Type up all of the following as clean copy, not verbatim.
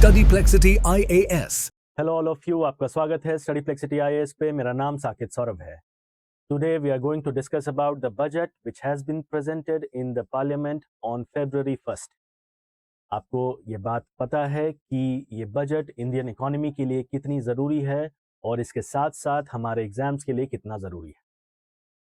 स्टडीप्लेक्सिटी IAS। Hello all of you, आपका स्वागत है स्टडीप्लेक्सिटी IAS पे। मेरा नाम साकेत सौरभ है। Today we are going to discuss about the budget which has been presented in the parliament on February 1st। आपको ये बात पता है कि ये बजट इंडियन इकोनॉमी के लिए कितनी ज़रूरी है और इसके साथ साथ हमारे एग्जाम्स के लिए कितना ज़रूरी है।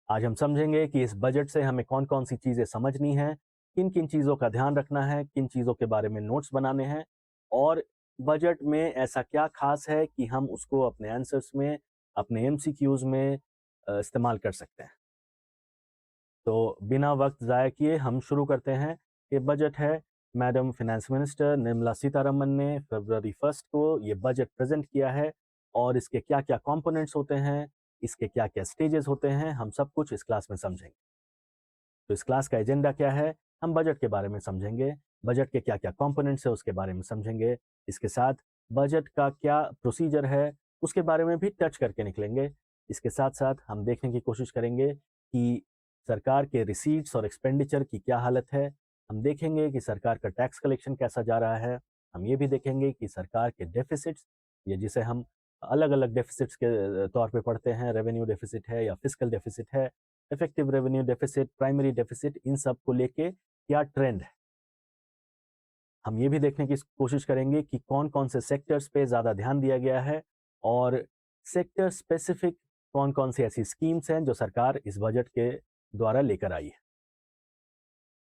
आज हम समझेंगे कि इस बजट से हमें कौन कौन सी चीज़ें समझनी है, किन किन चीज़ों का ध्यान रखना है, किन चीज़ों के बारे में नोट्स बनाने हैं और बजट में ऐसा क्या खास है कि हम उसको अपने आंसर्स में, अपने MCQs में इस्तेमाल कर सकते हैं। तो बिना वक्त ज़ाया किए हम शुरू करते हैं। ये बजट है, madam finance minister Nirmala Sitharaman ने February 1st को ये बजट प्रेजेंट किया है और इसके क्या क्या कंपोनेंट्स होते हैं, इसके क्या क्या स्टेजेस होते हैं, हम सब कुछ इस क्लास में समझेंगे। तो इस क्लास का एजेंडा क्या है, हम बजट के बारे में समझेंगे, बजट के क्या क्या कंपोनेंट्स है उसके बारे में समझेंगे, इसके साथ बजट का क्या प्रोसीजर है उसके बारे में भी टच करके निकलेंगे। इसके साथ साथ हम देखने की कोशिश करेंगे कि सरकार के रिसीट्स और एक्सपेंडिचर की क्या हालत है। हम देखेंगे कि सरकार का टैक्स कलेक्शन कैसा जा रहा है। हम ये भी देखेंगे कि सरकार के डेफिसिट्स, ये जिसे हम अलग अलग डेफिसिट्स के तौर पे पढ़ते हैं, रेवेन्यू डेफिसिट है या फिस्कल डेफिसिट है, effective revenue deficit, primary deficit, इन सब को लेके क्या ट्रेंड है। हम ये भी देखने की कोशिश करेंगे कि कौन कौन से सेक्टर्स पे ज़्यादा ध्यान दिया गया है और सेक्टर स्पेसिफिक कौन कौन सी ऐसी स्कीम्स हैं जो सरकार इस बजट के द्वारा लेकर आई है।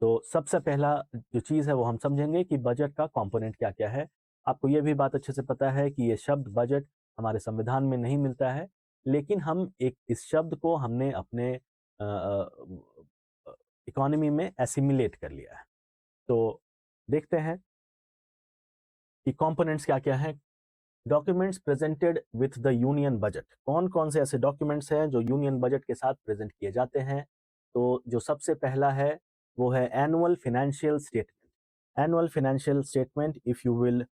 तो सबसे पहला जो चीज़ है वो हम समझेंगे कि बजट का कंपोनेंट क्या क्या है। आपको ये भी बात अच्छे से पता है कि ये शब्द बजट हमारे संविधान में नहीं मिलता है, लेकिन हम एक इस शब्द को हमने अपने इकोनॉमी में एसिमिलेट कर लिया है। तो देखते हैं कि कंपोनेंट्स क्या क्या हैं। Documents presented with the union budget, कौन कौन से ऐसे डॉक्यूमेंट्स हैं जो यूनियन बजट के साथ प्रेजेंट किए जाते हैं। तो जो सबसे पहला है वो है annual financial statement. Annual financial statement, if you will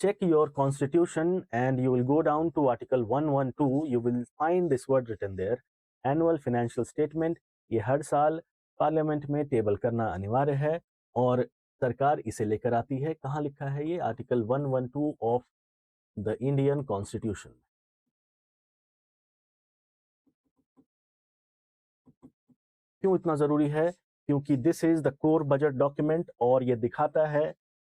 check your constitution and you will go down to article 112, you will find this word written there, annual financial statement। ये हर साल पार्लियामेंट में टेबल करना अनिवार्य है और सरकार इसे लेकर आती है। कहाँ लिखा है ये? Article 112 of the Indian constitution. क्यों इतना ज़रूरी है? क्योंकि this is the core budget document और ये दिखाता है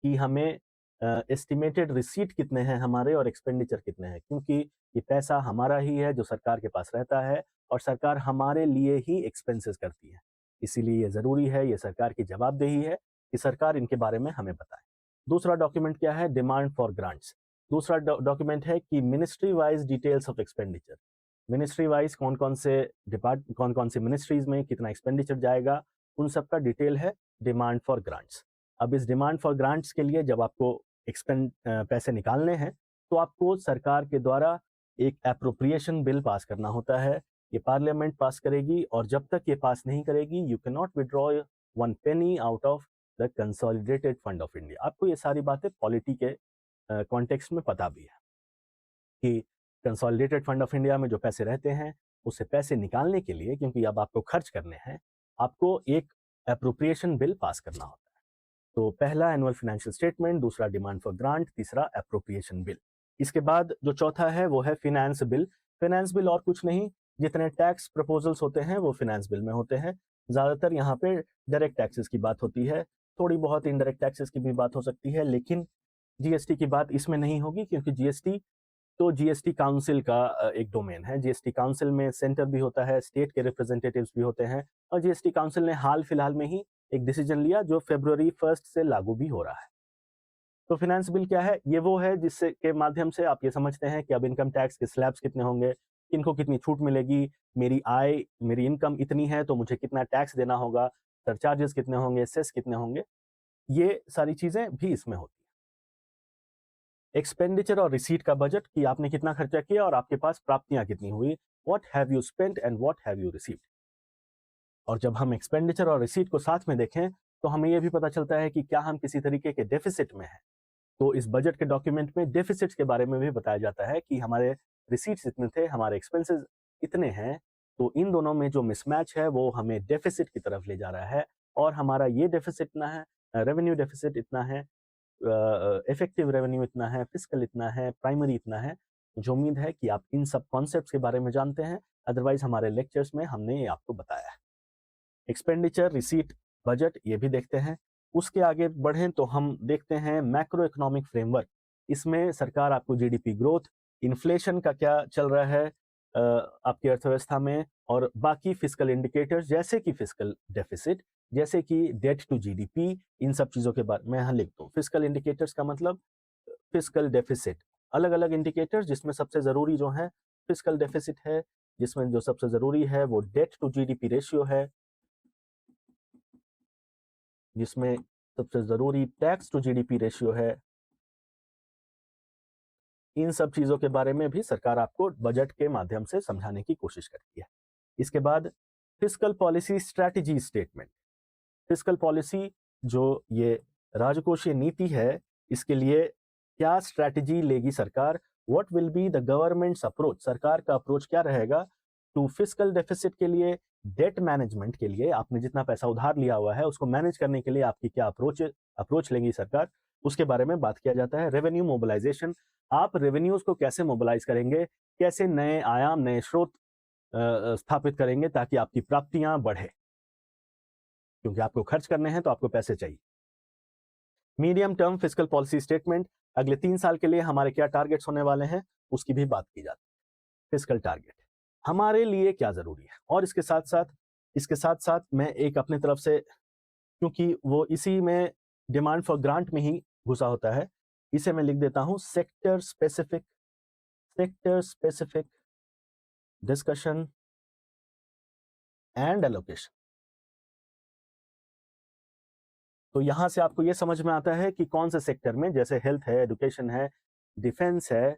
कि हमें एस्टिमेटेड रिसीट कितने हैं हमारे और एक्सपेंडिचर कितने हैं, क्योंकि ये पैसा हमारा ही है जो सरकार के पास रहता है और सरकार हमारे लिए ही एक्सपेंसेस करती है। इसीलिए ये ज़रूरी है, ये सरकार की जवाबदेही है कि सरकार इनके बारे में हमें बताए। दूसरा डॉक्यूमेंट क्या है? Demand for grants. दूसरा डॉक्यूमेंट है कि ministry wise details of expenditure. Ministry wise कौन कौन कौन सी मिनिस्ट्रीज में कितना एक्सपेंडिचर जाएगा, उन सब का डिटेल है डिमांड फॉर ग्रांट्स। अब इस डिमांड फॉर ग्रांट्स के लिए जब आपको पैसे निकालने हैं तो आपको सरकार के द्वारा एक एप्रोप्रिएशन बिल पास करना होता है। ये पार्लियामेंट पास करेगी और जब तक ये पास नहीं करेगी you can not withdraw 1 penny out of the consolidated fund of India. आपको ये सारी बातें पॉलिटी के कॉन्टेक्स्ट में पता भी है कि कंसोलिडेटेड फंड ऑफ इंडिया में जो पैसे रहते हैं उससे पैसे निकालने के लिए, क्योंकि अब आपको खर्च करने हैं, आपको एक एप्रोप्रिएशन बिल पास करना होता है। तो पहला एनुअल फाइनेंशियल स्टेटमेंट, दूसरा डिमांड फॉर ग्रांट, तीसरा एप्रोप्रिएशन बिल। इसके बाद जो चौथा है वो है फिनेंस बिल। फिनेंस बिल और कुछ नहीं, जितने टैक्स प्रपोजल्स होते हैं वो फिनेंस बिल में होते हैं। ज़्यादातर यहाँ पे डायरेक्ट टैक्सेस की बात होती है, थोड़ी बहुत इनडायरेक्ट टैक्सेस की भी बात हो सकती है, लेकिन जीएसटी की बात इसमें नहीं होगी क्योंकि जीएसटी काउंसिल का एक डोमेन है। जीएसटी काउंसिल में सेंटर भी होता है, स्टेट के रिप्रेजेंटेटिव्स भी होते हैं और जीएसटी काउंसिल ने हाल फिलहाल में ही एक डिसीजन लिया जो February 1st से लागू भी हो रहा है। तो फिनेंस बिल क्या है? ये वो है जिससे के माध्यम से आप ये समझते हैं कि अब इनकम टैक्स के स्लैब्स कितने होंगे, किनको कितनी छूट मिलेगी, मेरी इनकम इतनी है तो मुझे कितना टैक्स देना होगा, सरचार्जेस कितने होंगे, सेस कितने होंगे, ये सारी चीजें भी इसमें होती है। एक्सपेंडिचर और रिसीट का बजट, कि आपने कितना खर्चा किया और आपके पास प्राप्तियां कितनी हुई, what have you spent and what have you received. और जब हम एक्सपेंडिचर और रिसीट को साथ में देखें तो हमें यह भी पता चलता है कि क्या हम किसी तरीके के डेफिसिट में हैं। तो इस बजट के डॉक्यूमेंट में डेफिसिट्स के बारे में भी बताया जाता है कि हमारे रिसीट्स इतने थे, हमारे एक्सपेंसेस इतने हैं, तो इन दोनों में जो मिसमैच है वो हमें डेफिसिट की तरफ ले जा रहा है और हमारा ये डेफिसिट इतना है, रेवेन्यू डेफिसिट इतना है, इफेक्टिव रेवेन्यू इतना है, फिस्कल इतना है, प्राइमरी इतना है। मुझे उम्मीद है कि आप इन सब कॉन्सेप्ट्स के बारे में जानते हैं, अदरवाइज हमारे लेक्चर्स में हमने ये आपको बताया है। एक्सपेंडिचर, रिसीट, बजट ये भी देखते हैं। उसके आगे बढ़ें तो हम देखते हैं मैक्रो इकोनॉमिक फ्रेमवर्क। इसमें सरकार आपको जीडीपी ग्रोथ, इन्फ्लेशन का क्या चल रहा है आपकी अर्थव्यवस्था में, और बाकी फिस्कल इंडिकेटर्स जैसे कि फिस्कल डेफिसिट, जैसे कि डेट टू जीडीपी, इन सब चीज़ों के बारे में यहाँ लिख दो। फिस्कल इंडिकेटर्स का मतलब फिस्कल डेफिसिट, अलग अलग इंडिकेटर्स जिसमें सबसे ज़रूरी जो है फिस्कल डेफिसिट है, जिसमें जो सबसे ज़रूरी है वो डेट टू जीडीपी रेशियो है, जिसमें सबसे ज़रूरी टैक्स टू जीडीपी रेशियो है। इन सब चीज़ों के बारे में भी सरकार आपको बजट के माध्यम से समझाने की कोशिश करती है। इसके बाद fiscal policy strategy statement. Fiscal policy जो ये राजकोषीय नीति है, इसके लिए क्या स्ट्रैटेजी लेगी सरकार, what will be the governments approach, सरकार का अप्रोच क्या रहेगा टू फिस्कल डेफिसिट के लिए, डेट मैनेजमेंट के लिए, आपने जितना पैसा उधार लिया हुआ है उसको मैनेज करने के लिए आपकी क्या अप्रोच लेगी सरकार, उसके बारे में बात किया जाता है। रेवेन्यू मोबिलाइजेशन, आप रेवेन्यूज को कैसे मोबिलाइज करेंगे, कैसे नए आयाम, नए स्रोत स्थापित करेंगे ताकि आपकी प्राप्तियां बढ़े, क्योंकि आपको खर्च करने हैं तो आपको पैसे चाहिए। Medium term fiscal policy statement, अगले 3 साल के लिए हमारे क्या टारगेट्स होने वाले हैं उसकी भी बात की जाती है। फिस्कल टारगेट हमारे लिए क्या जरूरी है, और इसके साथ साथ मैं एक अपनी तरफ से, क्योंकि वो इसी में डिमांड फॉर ग्रांट में ही घुसा होता है, इसे मैं लिख देता हूं sector specific discussion and allocation. तो यहां से आपको यह समझ में आता है कि कौन से सेक्टर में, जैसे हेल्थ है, एजुकेशन है, डिफेंस है,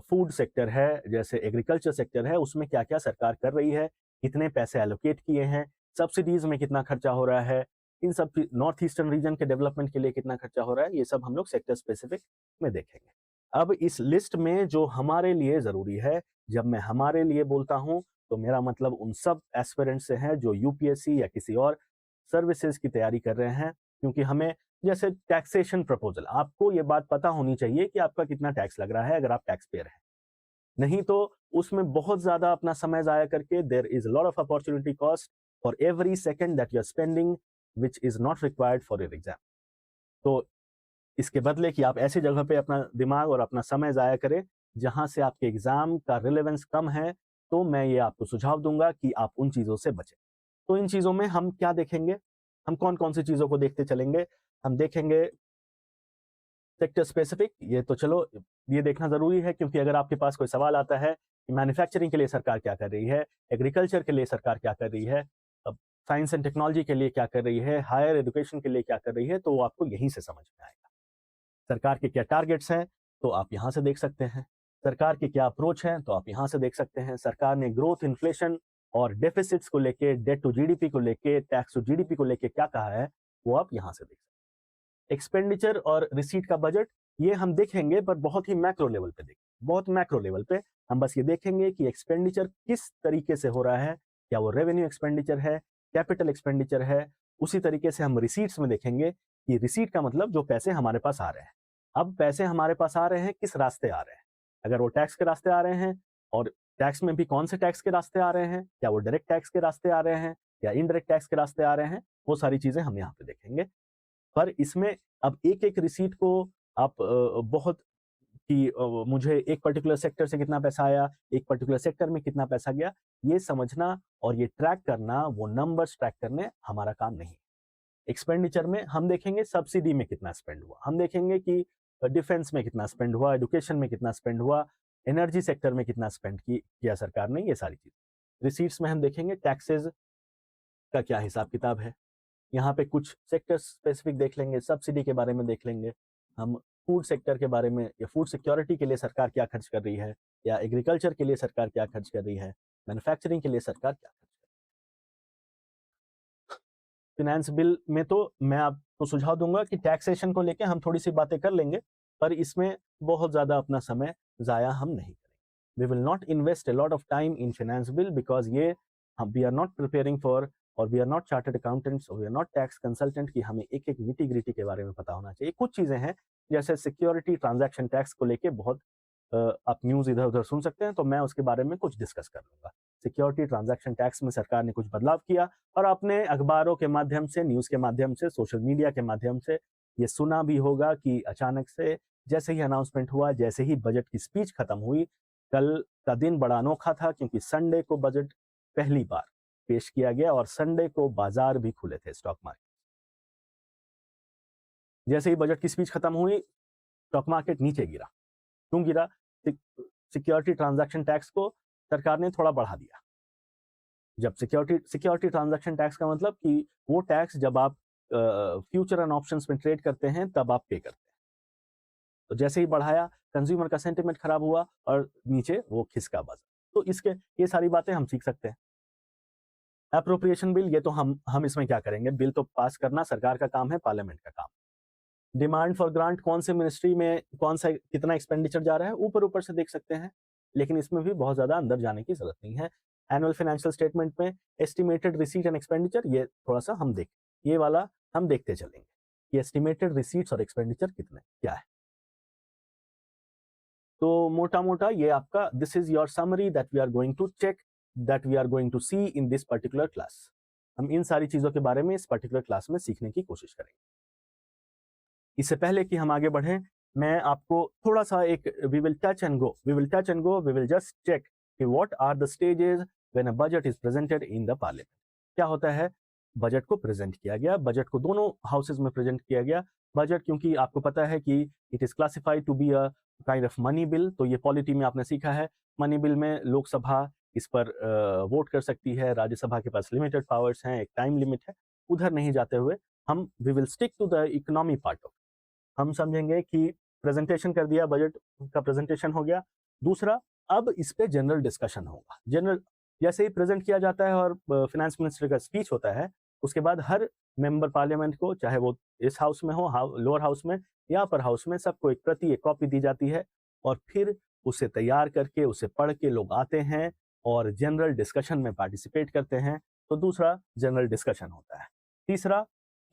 फूड सेक्टर है, जैसे एग्रीकल्चर सेक्टर है, उसमें क्या क्या सरकार कर रही है, कितने पैसे एलोकेट किए हैं, सब्सिडीज में कितना खर्चा हो रहा है, इन सब नॉर्थ ईस्टर्न रीजन के डेवलपमेंट के लिए कितना खर्चा हो रहा है, ये सब हम लोग सेक्टर स्पेसिफिक में देखेंगे। अब इस लिस्ट में जो हमारे लिए जरूरी है, जब मैं हमारे लिए बोलता हूं तो मेरा मतलब उन सब एस्पिरेंट से है जो यूपीएससी या किसी और सर्विसेज की तैयारी कर रहे हैं, क्योंकि हमें जैसे टैक्सेशन प्रपोजल, आपको ये बात पता होनी चाहिए कि आपका कितना टैक्स लग रहा है अगर आप टैक्स पेयर हैं, नहीं तो उसमें बहुत ज्यादा अपना समय जाया करके there is lot of opportunity cost for every second that you are spending which is not required for your exam. तो इसके बदले कि आप ऐसी जगह पे अपना दिमाग और अपना समय जाया करें जहां से आपके एग्जाम का रिलेवेंस कम है, तो मैं ये आपको सुझाव दूंगा कि आप उन चीजों से बचें। तो इन चीजों में हम क्या देखेंगे, हम कौन कौन सी चीजों को देखते चलेंगे, हम देखेंगे सेक्टर स्पेसिफिक, ये तो चलो ये देखना जरूरी है, क्योंकि अगर आपके पास कोई सवाल आता है कि मैन्युफैक्चरिंग के लिए सरकार क्या कर रही है, एग्रीकल्चर के लिए सरकार क्या कर रही है, साइंस एंड टेक्नोलॉजी के लिए क्या कर रही है, हायर एजुकेशन के लिए क्या कर रही है, तो वो आपको यहीं से समझ में आएगा। सरकार के क्या टारगेट्स हैं तो आप यहां से देख सकते हैं, सरकार की क्या अप्रोच है तो आप यहां से देख सकते हैं, सरकार ने ग्रोथ, इन्फ्लेशन और डेफिसिट्स को लेके, डेट टू जीडीपी को लेके, टैक्स टू जीडीपी को लेके क्या कहा है वो आप यहां से देख सकते हैं। एक्सपेंडिचर और रिसीट का बजट ये हम देखेंगे, पर बहुत ही मैक्रो लेवल पे देखेंगे, बहुत मैक्रो लेवल पे हम बस ये देखेंगे कि एक्सपेंडिचर किस तरीके से हो रहा है, क्या वो रेवेन्यू एक्सपेंडिचर है, कैपिटल एक्सपेंडिचर है। उसी तरीके से हम रिसीट्स में देखेंगे कि रिसीट का मतलब जो पैसे हमारे पास आ रहे हैं। अब पैसे हमारे पास आ रहे हैं किस रास्ते आ रहे हैं, अगर वो टैक्स के रास्ते आ रहे हैं, और टैक्स में भी कौन से टैक्स के रास्ते आ रहे हैं, क्या वो डायरेक्ट टैक्स के रास्ते आ रहे हैं या इनडायरेक्ट टैक्स के रास्ते आ रहे हैं, वो सारी चीजें हम यहाँ पे देखेंगे। पर इसमें अब एक एक रिसीट को आप बहुत कि मुझे एक पर्टिकुलर सेक्टर से कितना पैसा आया, एक पर्टिकुलर सेक्टर में कितना पैसा गया, ये समझना और ये ट्रैक करना, वो नंबर्स ट्रैक करने हमारा काम नहीं। एक्सपेंडिचर में हम देखेंगे सब्सिडी में कितना स्पेंड हुआ, हम देखेंगे कि डिफेंस में कितना स्पेंड हुआ, एजुकेशन में कितना स्पेंड हुआ, एनर्जी सेक्टर में कितना स्पेंड किया सरकार ने, ये सारी चीज। रिसीट्स में हम देखेंगे टैक्सेस का क्या हिसाब किताब है, यहाँ पे कुछ सेक्टर स्पेसिफिक देख लेंगे, सब्सिडी के बारे में देख लेंगे, हम फूड सेक्टर के बारे में या फूड सिक्योरिटी के लिए सरकार क्या खर्च कर रही है, या एग्रीकल्चर के लिए सरकार क्या खर्च कर रही है, मैन्युफैक्चरिंग के लिए सरकार क्या खर्च कर रही है। फिनेंस बिल में तो मैं आपको सुझाव दूंगा कि टैक्सेशन को लेकर हम थोड़ी सी बातें कर लेंगे, पर इसमें बहुत ज्यादा अपना समय जाया हम नहीं करेंगे। We will not invest a lot of time in finance bill because ये we are not preparing for और we are not chartered accountants और we are not tax consultant कि हमें एक एक निटी ग्रिटी के बारे में पता होना चाहिए। कुछ चीज़ें हैं जैसे सिक्योरिटी ट्रांजैक्शन टैक्स को लेके बहुत आप न्यूज़ इधर उधर सुन सकते हैं, तो मैं उसके बारे में कुछ डिस्कस कर लूँगा। सिक्योरिटी ट्रांजैक्शन टैक्स में सरकार ने कुछ बदलाव किया और आपने अखबारों के माध्यम से, न्यूज़ के माध्यम से, सोशल मीडिया के माध्यम से ये सुना भी होगा कि अचानक से जैसे ही अनाउंसमेंट हुआ, जैसे ही बजट की स्पीच खत्म हुई, कल का दिन बड़ा अनोखा था क्योंकि संडे को बजट पहली बार पेश किया गया और संडे को बाजार भी खुले थे, स्टॉक मार्केट। जैसे ही बजट की स्पीच खत्म हुई, स्टॉक मार्केट नीचे गिरा। क्यों गिरा? सिक्योरिटी ट्रांजैक्शन टैक्स को सरकार ने थोड़ा बढ़ा दिया। जब सिक्योरिटी ट्रांजैक्शन टैक्स का मतलब कि वो टैक्स जब आप फ्यूचर एंड ऑप्शंस में ट्रेड करते हैं तब आप पे करते हैं। तो जैसे ही बढ़ाया, कंज्यूमर का सेंटिमेंट खराब हुआ और नीचे वो खिसका बाजार। तो इसके ये सारी बातें हम सीख सकते हैं। एप्रोप्रिएशन बिल, ये तो हम इसमें क्या करेंगे? बिल तो पास करना सरकार का काम है, पार्लियामेंट का काम। डिमांड फॉर ग्रांट कौन से मिनिस्ट्री में कौन सा कितना एक्सपेंडिचर जा रहा है, ऊपर से देख सकते हैं, लेकिन इसमें भी बहुत ज्यादा अंदर जाने की जरूरत नहीं है। एनुअल फाइनेंशियल स्टेटमेंट में एस्टिमेटेड रिसीट एंड एक्सपेंडिचर, ये थोड़ा सा ये वाला हम देखते चलेंगे कि एस्टिमेटेड रिसीट्स और एक्सपेंडिचर कितने क्या है। तो मोटा मोटा ये आपका this is your summary that we are going to check, that we are going to see in this particular class. हम इन सारी चीजों के बारे में इस पर्टिकुलर क्लास में सीखने की कोशिश करेंगे। इससे पहले कि हम आगे बढ़ें, मैं आपको थोड़ा सा एक we will touch and go, we will just check कि what are the stages when a budget is presented in the parliament. क्या होता है? बजट को प्रेजेंट किया गया, बजट को दोनों हाउसेज में प्रेजेंट किया गया। बजट क्योंकि आपको पता है कि it is classified to be a kind of money bill, तो ये पॉलिटी में आपने सीखा है, मनी बिल में लोकसभा इस पर वोट कर सकती है, राज्यसभा के पास लिमिटेड पावर्स हैं, एक टाइम लिमिट है। उधर नहीं जाते हुए हम we will stick to the economy part of. हम समझेंगे कि प्रेजेंटेशन कर दिया, बजट का प्रेजेंटेशन हो गया। दूसरा, अब इस पे जनरल डिस्कशन होगा। जनरल जैसे ही प्रेजेंट किया जाता है और फाइनेंस मिनिस्टर का स्पीच होता है, उसके बाद हर मेंबर पार्लियामेंट को, चाहे वो इस हाउस में हो, लोअर हाउस में या अपर हाउस में, सबको एक प्रति एक कॉपी दी जाती है और फिर उसे तैयार करके उसे पढ़ के लोग आते हैं और जनरल डिस्कशन में पार्टिसिपेट करते हैं। तो दूसरा जनरल डिस्कशन होता है। तीसरा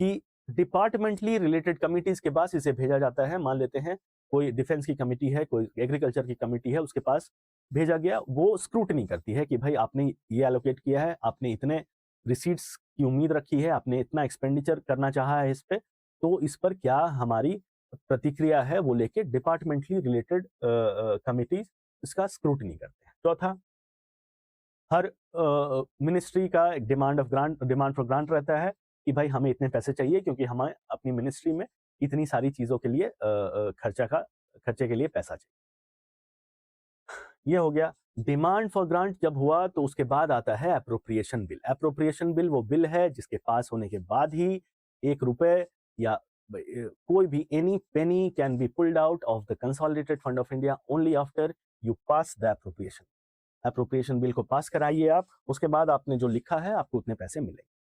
कि डिपार्टमेंटली रिलेटेड कमिटीज के पास इसे भेजा जाता है। मान लेते हैं कोई डिफेंस की कमिटी है, कोई एग्रीकल्चर की कमिटी है, उसके पास भेजा गया, वो स्क्रूटनी करती है कि भाई आपने ये एलोकेट किया है, आपने इतने रिसीट्स की उम्मीद रखी है, आपने इतना एक्सपेंडिचर करना चाहा है इस पे, तो इस पर क्या हमारी प्रतिक्रिया है, वो लेके डिपार्टमेंटली रिलेटेड कमिटीज इसका स्क्रूटनी करते हैं। चौथा, हर मिनिस्ट्री का एक डिमांड फॉर ग्रांट रहता है कि भाई हमें इतने पैसे चाहिए क्योंकि हमें अपनी मिनिस्ट्री में इतनी सारी चीजों के लिए खर्चे के लिए पैसा चाहिए। ये हो गया। डिमांड फॉर ग्रांट जब हुआ तो उसके बाद आता है एप्रोप्रिएशन बिल। एप्रोप्रिएशन बिल वो बिल है जिसके पास होने के बाद ही ₹1 या कोई भी any Penney can be pulled out of the consolidated fund of India only after you pass the appropriation. Appropriation bill को पास कराइए आप, उसके बाद आपने जो लिखा है आपको उतने पैसे मिलेंगे।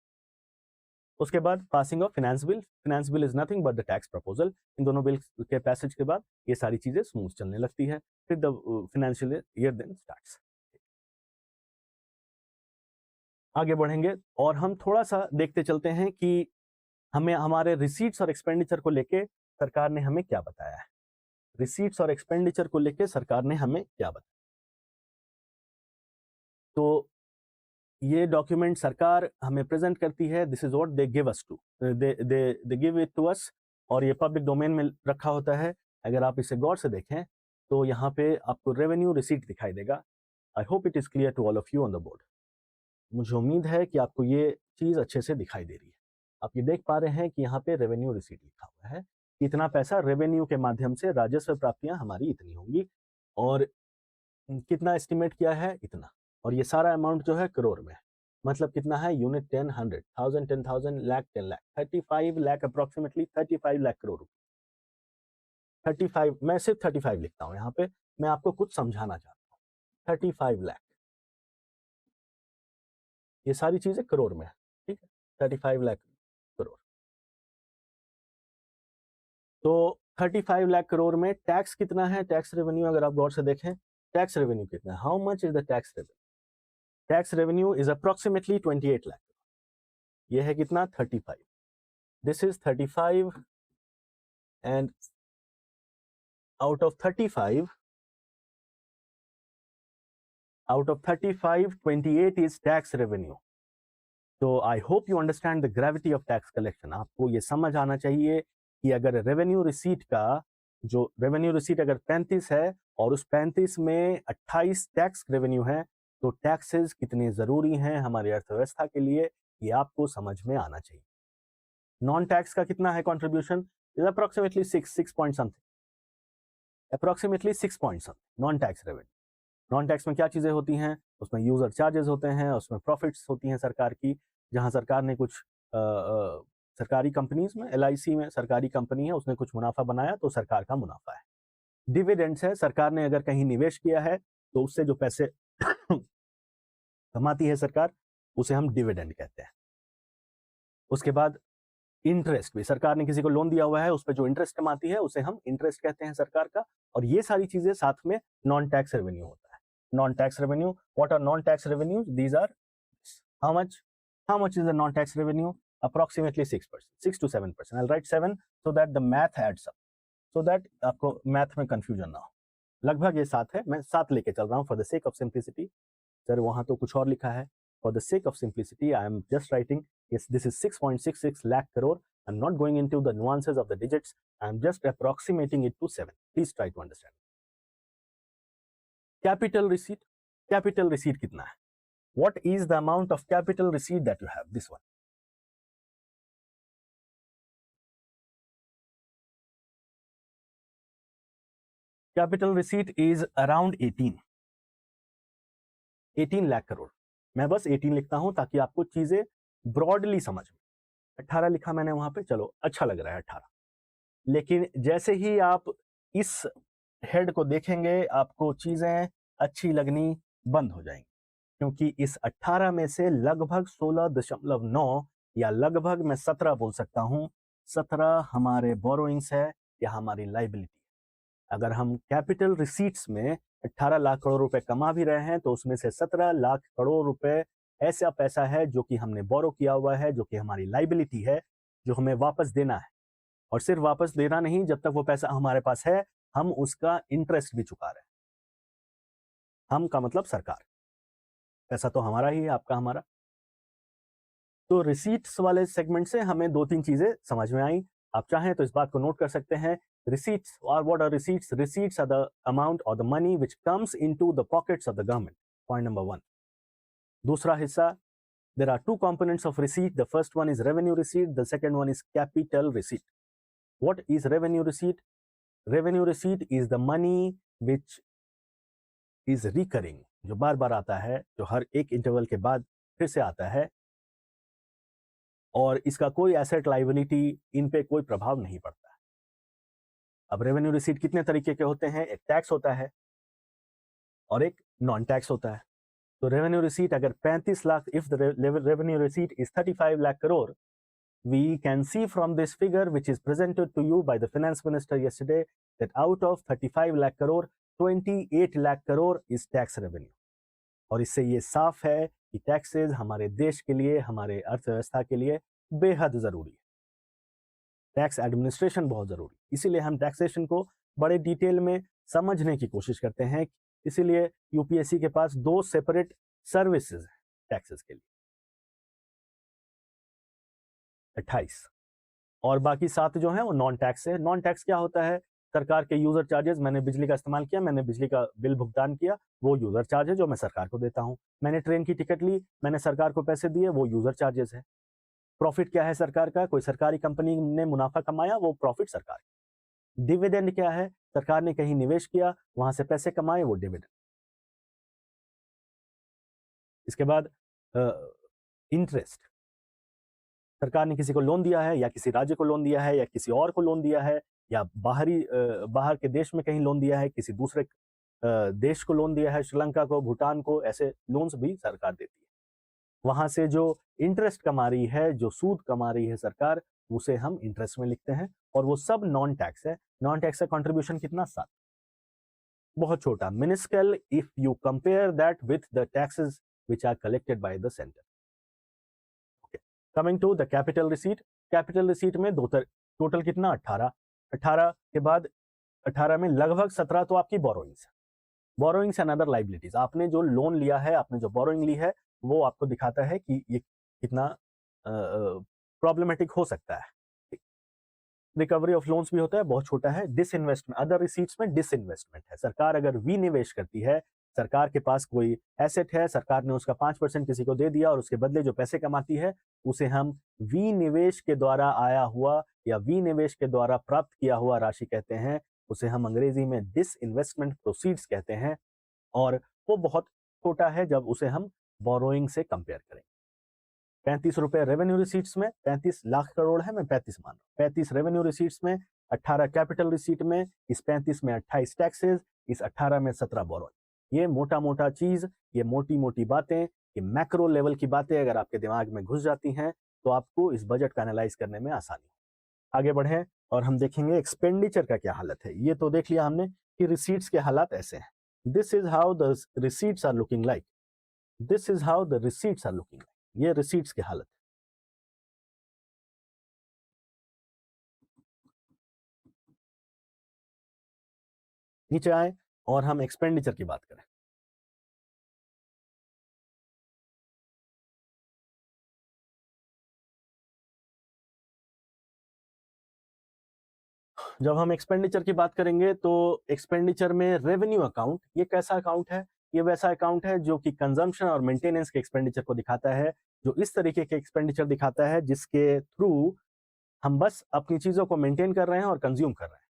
उसके बाद passing of finance bill. Finance bill is nothing but the tax proposal. इन दोनों बिल के पैसेज के बाद ये सारी चीजें स्मूथ चलने लगती है, फिर the financial year then starts. आगे बढ़ेंगे और हम थोड़ा सा देखते चलते हैं कि हमें हमारे रिसीट्स और एक्सपेंडिचर को लेके सरकार ने हमें क्या बताया है। रिसीट्स और एक्सपेंडिचर को लेके सरकार ने हमें क्या बताया, तो ये डॉक्यूमेंट सरकार हमें प्रेजेंट करती है। This is what they give us to, they give it to us, और ये पब्लिक डोमेन में रखा होता है। अगर आप इसे गौर से देखें तो यहाँ पे आपको रेवेन्यू रिसीट दिखाई देगा। I hope it is clear to all of you on the board. मुझे उम्मीद है कि आपको ये चीज़ अच्छे से दिखाई दे रही है। आप ये देख पा रहे हैं कि यहाँ पे रेवेन्यू रिसीट लिखा हुआ है, इतना पैसा रेवेन्यू के माध्यम से राजस्व प्राप्तियां हमारी इतनी होंगी, और कितना एस्टिमेट किया है इतना, और ये सारा अमाउंट जो है करोड़ में है। मतलब कितना है? यूनिट 10, 100, 1000, 10,000, लाख, 10 लाख, 35 लाख, अप्रोक्सीमेटली 35 लाख करोड़ रुपए। 35, मैं सिर्फ 35 लिखता हूँ यहाँ पे, मैं आपको कुछ समझाना चाहता हूँ। 35 लाख, ये सारी चीजें करोड़ में है, ठीक है? 35 लाख करोड़। तो 35 लाख करोड़ में टैक्स कितना है? टैक्स रेवेन्यू अगर आप गौर से देखें, टैक्स रेवेन्यू कितना है? How much is the tax revenue? Tax revenue is approximately 28 lakh. ये है कितना 35, this is 35 and out of 35 28 is tax revenue. तो I hope you understand the gravity of tax collection. आपको ये समझ आना चाहिए कि अगर रेवेन्यू रिसीट का जो रेवेन्यू रिसीट अगर 35 है और उस 35 में 28 टैक्स रेवेन्यू है तो टैक्सेस कितने जरूरी हैं हमारी अर्थव्यवस्था के लिए, ये आपको समझ में आना चाहिए। नॉन टैक्स का कितना है contribution? Is approximately 6 point something, approximately 6 point something non tax revenue. Non tax में क्या चीजें होती हैं? उसमें यूजर चार्जेस होते हैं, उसमें प्रॉफिट्स होती हैं सरकार की, जहां सरकार ने कुछ सरकारी कंपनीज में, LIC में सरकारी कंपनी है, उसने कुछ मुनाफा बनाया तो सरकार का मुनाफा है। डिविडेंड्स है, सरकार ने अगर कहीं निवेश किया है तो उससे जो पैसे कमाती है सरकार उसे हम डिविडेंड कहते हैं। उसके बाद इंटरेस्ट भी, सरकार ने किसी को लोन दिया हुआ है उस पर जो इंटरेस्ट कमाती है उसे हम इंटरेस्ट कहते हैं सरकार का। और ये सारी चीजें साथ में नॉन टैक्स रेवेन्यू होता है। Non tax revenue, what are non tax revenues? These are how much is the non tax revenue? Approximately 6%, 6 to 7%। I'll write 7 so that the math adds up, so that आपको math में confusion ना हो। लगभग ये 7 है, मैं 7 लेके चल रहा हूँ for the sake of simplicity. Sir वहां तो कुछ और लिखा है। For the sake of simplicity I am just writing yes, this is 6.66 lakh crore. I'm not going into the nuances of the digits. I'm just approximating it to 7. Please try to understand. Capital receipt. Capital receipt कितना है? What is the amount of capital receipt that you have? This one. Capital receipt is around 18 lakh crore. मैं बस 18 लिखता हूं ताकि आपको चीजें broadly समझ में। 18 लिखा मैंने वहां पे, चलो अच्छा लग रहा है 18। लेकिन जैसे ही आप इस हेड को देखेंगे आपको चीजें अच्छी लगनी बंद हो जाएंगी, क्योंकि इस 18 में से लगभग 16.9 या लगभग मैं 17 बोल सकता हूं, 17 हमारे बोरोइंग्स है या हमारी लाइबिलिटी। अगर हम कैपिटल रिसीट्स में 18 लाख करोड़ रुपए कमा भी रहे हैं तो उसमें से 17 लाख करोड़ रुपए ऐसा पैसा है जो कि हमने बोरो किया हुआ है, जो कि हमारी लाइबिलिटी है, जो हमें वापस देना है। और सिर्फ वापस देना नहीं, जब तक वो पैसा हमारे पास है हम उसका इंटरेस्ट भी चुका रहे हैं। हम का मतलब सरकार, पैसा तो हमारा ही है, आपका हमारा। तो रिसीट्स वाले सेगमेंट से हमें 2-3 चीजें समझ में आई। आप चाहें तो इस बात को नोट कर सकते हैं। Receipts, or what are receipts? Receipts are the amount or the money which comes into the pockets of the government. Point number 1. दूसरा हिस्सा, there are 2 components of receipt. The first one is revenue receipt. The second one is capital receipt. What is revenue receipt? Revenue receipt is the money which is recurring, जो बार बार आता है, जो हर एक interval के बाद फिर से आता है, और इसका कोई एसेट लाइबिलिटी इन पे कोई प्रभाव नहीं पड़ता है। अब रेवेन्यू रिसीट कितने तरीके के होते हैं? एक टैक्स होता है और एक नॉन टैक्स होता है। तो रेवेन्यू रिसीट अगर 35 lakh, if the revenue receipt is 35 lakh crore, we can see from this figure which is presented to you by the finance minister yesterday that out of 35 lakh crore 28 lakh crore is tax revenue। और इससे ये साफ है कि taxes हमारे देश के लिए, हमारे अर्थव्यवस्था के लिए बेहद जरूरी है। टैक्स एडमिनिस्ट्रेशन बहुत जरूरी, इसीलिए हम टैक्सेशन को बड़े डिटेल में समझने की कोशिश करते हैं। इसीलिए यूपीएससी के पास 2 सेपरेट सर्विसेज हैं टैक्सेस के लिए, 28, और बाकी 7 जो है वो नॉन टैक्स है। नॉन टैक्स क्या होता है? सरकार के यूजर चार्जेस, मैंने बिजली का इस्तेमाल किया, मैंने बिजली का बिल भुगतान किया, वो यूजर चार्ज है जो मैं सरकार को देता हूं। मैंने ट्रेन की टिकट ली, मैंने सरकार को पैसे दिए, वो यूजर चार्जेस है। प्रॉफिट क्या है सरकार का? कोई सरकारी कंपनी ने मुनाफा कमाया, वो प्रॉफिट सरकार। डिविडेंड क्या है? सरकार ने कहीं निवेश किया, वहां से पैसे कमाए, वो डिविडेंड। इसके बाद इंटरेस्ट, सरकार ने किसी को लोन दिया है, या किसी राज्य को लोन दिया है, या किसी और को लोन दिया है, या बाहर के देश में कहीं लोन दिया है, किसी दूसरे देश को लोन दिया है, श्रीलंका को, भूटान को, ऐसे लोन्स भी सरकार देती है। वहां से जो इंटरेस्ट कमा रही है, जो सूद कमा रही है सरकार, उसे हम इंटरेस्ट में लिखते हैं, और वो सब नॉन टैक्स है। नॉन टैक्स का कंट्रीब्यूशन कितना? 7, बहुत छोटा, minuscule if you compare that with the taxes which are collected by the center। Okay. Coming to the capital receipt, capital receipt में टोटल कितना 18, 18 के बाद 18 में लगभग 17 तो आपकी बोरोइंग्स है, बोरोइंग्स एंड अदर लाइबिलिटीज, आपने जो लोन लिया है, आपने जो बोरोइंग ली है, वो आपको दिखाता है कि ये कितना प्रॉब्लमेटिक हो सकता है। रिकवरी ऑफ लोन्स भी होता है, बहुत छोटा है। डिसइन्वेस्टमेंट, अदर रिसीट्स में डिसइन्वेस्टमेंट है, सरकार अगर विनिवेश करती है, सरकार के पास कोई एसेट है, सरकार ने उसका 5% किसी को दे दिया और उसके बदले जो पैसे कमाती है उसे हम विनिवेश के द्वारा आया हुआ या विनिवेश के द्वारा प्राप्त किया हुआ राशि कहते हैं, उसे हम अंग्रेजी में डिसइन्वेस्टमेंट प्रोसीड्स कहते हैं, और वो बहुत छोटा है जब उसे हम बोरोइंग से कंपेयर करें। 35 रुपए रेवेन्यू रिसीट्स में, 35 लाख करोड़ है, मैं 35 मान रहा हूँ, 35 रेवेन्यू रिसीट्स में, 18 कैपिटल रिसीट में, इस 35 में 28 टैक्सेस, इस 18 में 17 बोरोइंग। ये मोटा मोटा चीज, ये मोटी मोटी बातें, ये मैक्रो लेवल की बातें अगर आपके दिमाग में घुस जाती हैं तो आपको इस बजट का एनालाइज करने में आसानी। आगे बढ़े और हम देखेंगे एक्सपेंडिचर का क्या हालत है। ये तो देख लिया हमने कि रिसीट्स के हालात ऐसे हैं। This is how the receipts are looking like, this is how the receipts are looking like, ये रिसीट्स की हालत। नीचे आए और हम एक्सपेंडिचर की बात करें। जब हम एक्सपेंडिचर की बात करेंगे तो एक्सपेंडिचर में रेवेन्यू अकाउंट, ये कैसा अकाउंट है? ये वैसा अकाउंट है जो कि कंजम्पशन और मेंटेनेंस के एक्सपेंडिचर को दिखाता है, जो इस तरीके के एक्सपेंडिचर दिखाता है जिसके थ्रू हम बस अपनी चीजों को मेंटेन कर रहे हैं और कंज्यूम कर रहे हैं,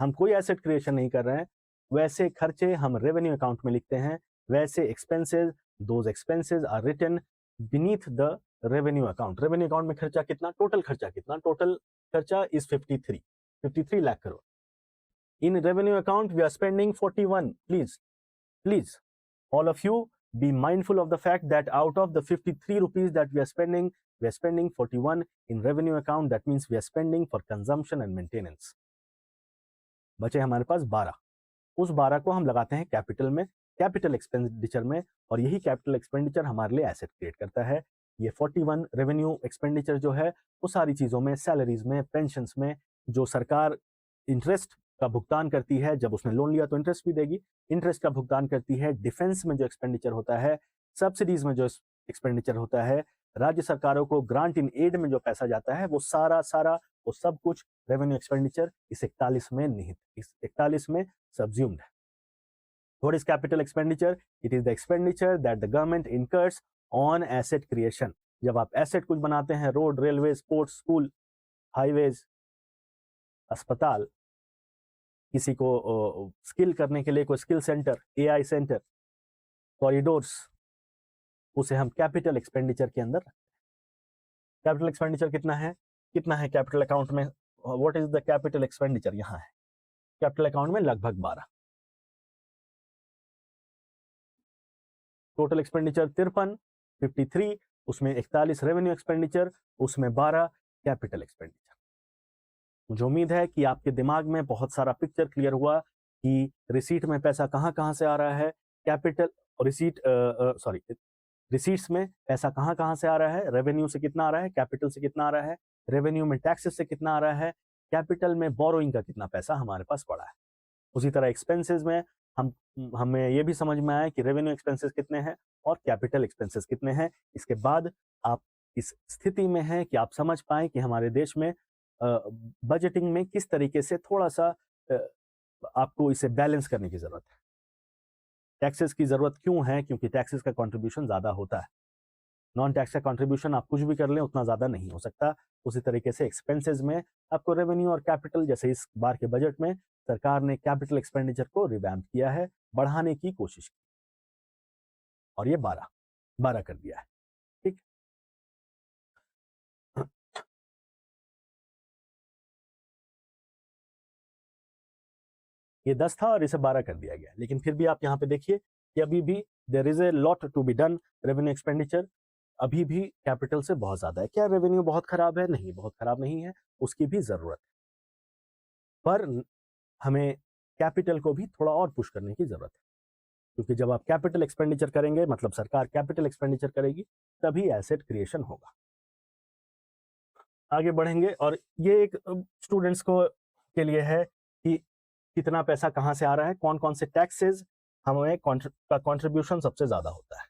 हम कोई एसेट क्रिएशन नहीं कर रहे हैं। वैसे खर्चे हम रेवेन्यू अकाउंट में लिखते हैं, वैसे expenses, those expenses are written beneath the revenue account. Revenue account में खर्चा कितना, टोटल खर्चा कितना, टोटल खर्चा is 53 lakh crore. In revenue account, we are spending 41. Please, all of you be mindful of the fact that out of the 53 rupees that we are spending 41 in revenue account. That means we are spending for consumption and maintenance. बचे हमारे पास 12, उस 12 को हम लगाते हैं capital में, capital expenditure में, और यही कैपिटल एक्सपेंडिचर हमारे लिए एसेट क्रिएट करता है। ये 41 रेवेन्यू एक्सपेंडिचर जो है वो सारी चीज़ों में, सैलरीज में, पेंशन्स में, जो सरकार इंटरेस्ट का भुगतान करती है, जब उसने लोन लिया तो इंटरेस्ट भी देगी, इंटरेस्ट का भुगतान करती है, डिफेंस में जो एक्सपेंडिचर होता है, सब्सिडीज में जो एक्सपेंडिचर होता है, राज्य सरकारों को ग्रांट इन एड में जो पैसा जाता है, वो सारा वो सब कुछ रेवेन्यू एक्सपेंडिचर इस 41 में निहित, इस 41 में सबज्यूम्ड है। What is capital expenditure? It is the expenditure that the government incurs on asset creation. जब आप एसेट कुछ बनाते हैं, road, railway, sports, school, highways, अस्पताल, किसी को स्किल करने के लिए कोई skill centre, AI centre, corridors, उसे हम कैपिटल एक्सपेंडिचर के अंदर। कैपिटल एक्सपेंडिचर कितना है कैपिटल अकाउंट में? What is the capital expenditure? यहाँ है कैपिटल अकाउंट में लगभग 12, टोटल एक्सपेंडिचर 53, उसमें 41 रेवेन्यू एक्सपेंडिचर, उसमें 12 कैपिटल एक्सपेंडिचर। मुझे उम्मीद है कि आपके दिमाग में बहुत सारा पिक्चर क्लियर हुआ कि रिसीट में पैसा कहाँ कहाँ से आ रहा है, कैपिटल रिसीट्स में पैसा कहाँ कहाँ से आ रहा है, रेवेन्यू से कितना आ रहा है, कैपिटल से कितना आ रहा है, रेवेन्यू में टैक्सेस से कितना आ रहा है, कैपिटल में बोरोइंग का कितना पैसा हमारे पास पड़ा है। उसी तरह एक्सपेंसेस में हमें ये भी समझ में आया कि रेवेन्यू एक्सपेंसेस कितने हैं और कैपिटल एक्सपेंसेस कितने हैं। इसके बाद आप इस स्थिति में हैं कि आप समझ पाएं कि हमारे देश में बजटिंग में किस तरीके से थोड़ा सा आपको इसे बैलेंस करने की जरूरत है। टैक्सेस की जरूरत क्यों है? क्योंकि टैक्सेस का कंट्रीब्यूशन ज्यादा होता है, नॉन टैक्स का कंट्रीब्यूशन आप कुछ भी कर लें उतना ज्यादा नहीं हो सकता। उसी तरीके से एक्सपेंसेस में आपको रेवेन्यू और कैपिटल, जैसे इस बार के बजट में सरकार ने कैपिटल एक्सपेंडिचर को रिवैम्प किया है, बढ़ाने की कोशिश की, और ये 12 कर दिया है। ठीक, ये 10 था और इसे 12 कर दिया गया, लेकिन फिर भी आप यहाँ पे देखिए कि अभी भी there is a lot to be done. Revenue expenditure अभी भी कैपिटल से बहुत ज्यादा है। क्या रेवेन्यू बहुत खराब है? नहीं, बहुत खराब नहीं है, उसकी भी जरूरत है, पर हमें कैपिटल को भी थोड़ा और पुश करने की जरूरत है, क्योंकि जब आप कैपिटल एक्सपेंडिचर करेंगे, मतलब सरकार कैपिटल एक्सपेंडिचर करेगी, तभी एसेट क्रिएशन होगा। आगे बढ़ेंगे और ये एक स्टूडेंट्स को के लिए है कि कितना पैसा कहाँ से आ रहा है, कौन कौन से टैक्सेस हमें का कंट्रीब्यूशन सबसे ज़्यादा होता है,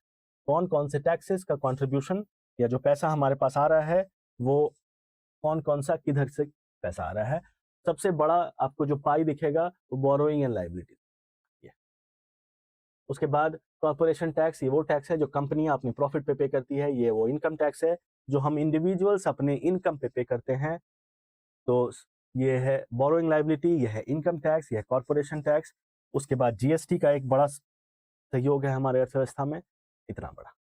कौन कौन से टैक्सेस का कंट्रीब्यूशन या जो पैसा हमारे पास आ रहा है वो कौन कौन सा किधर से पैसा आ रहा है। सबसे बड़ा आपको जो पाई दिखेगा वो बोरोइंग एंड लाइबिलिटी। उसके बाद कॉर्पोरेशन टैक्स, ये वो टैक्स है जो कंपनियां अपनी प्रॉफिट पे करती है, ये वो इनकम टैक्स है जो हम इंडिविजुअल्स अपने इनकम पे करते हैं। तो ये है बोरोइंग लाइबिलिटी, ये है इनकम टैक्स, ये है कॉर्पोरेशन टैक्स। उसके बाद जीएसटी का एक बड़ा सहयोग है हमारे अर्थव्यवस्था में, इतना बड़ा।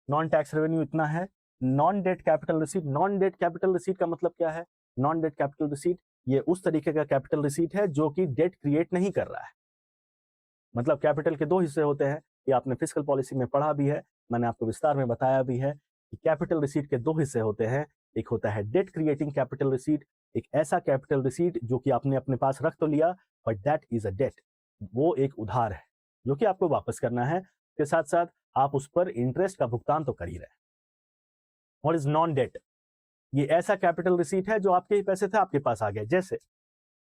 नॉन टैक्स रेवेन्यू इतना है। Non debt capital receipt, non debt capital receipt का मतलब क्या है? नॉन डेट कैपिटल रिसीट ये उस तरीके का कैपिटल रिसीट है जो कि डेट क्रिएट नहीं कर रहा है। मतलब कैपिटल के दो हिस्से होते हैं, ये आपने फिस्कल पॉलिसी में पढ़ा भी है, मैंने आपको विस्तार में बताया भी है कि कैपिटल रिसीट के दो हिस्से होते हैं। एक होता है डेट क्रिएटिंग कैपिटल रिसीट, एक ऐसा कैपिटल रिसीट जो कि आपने अपने पास रख तो लिया but that is a debt, वो एक उधार है जो कि आपको वापस करना है, के साथ साथ आप उस पर इंटरेस्ट का भुगतान तो कर ही रहे हैं। What is non debt? ये ऐसा कैपिटल रिसीट है जो आपके ही पैसे थे, आपके पास आ गए। जैसे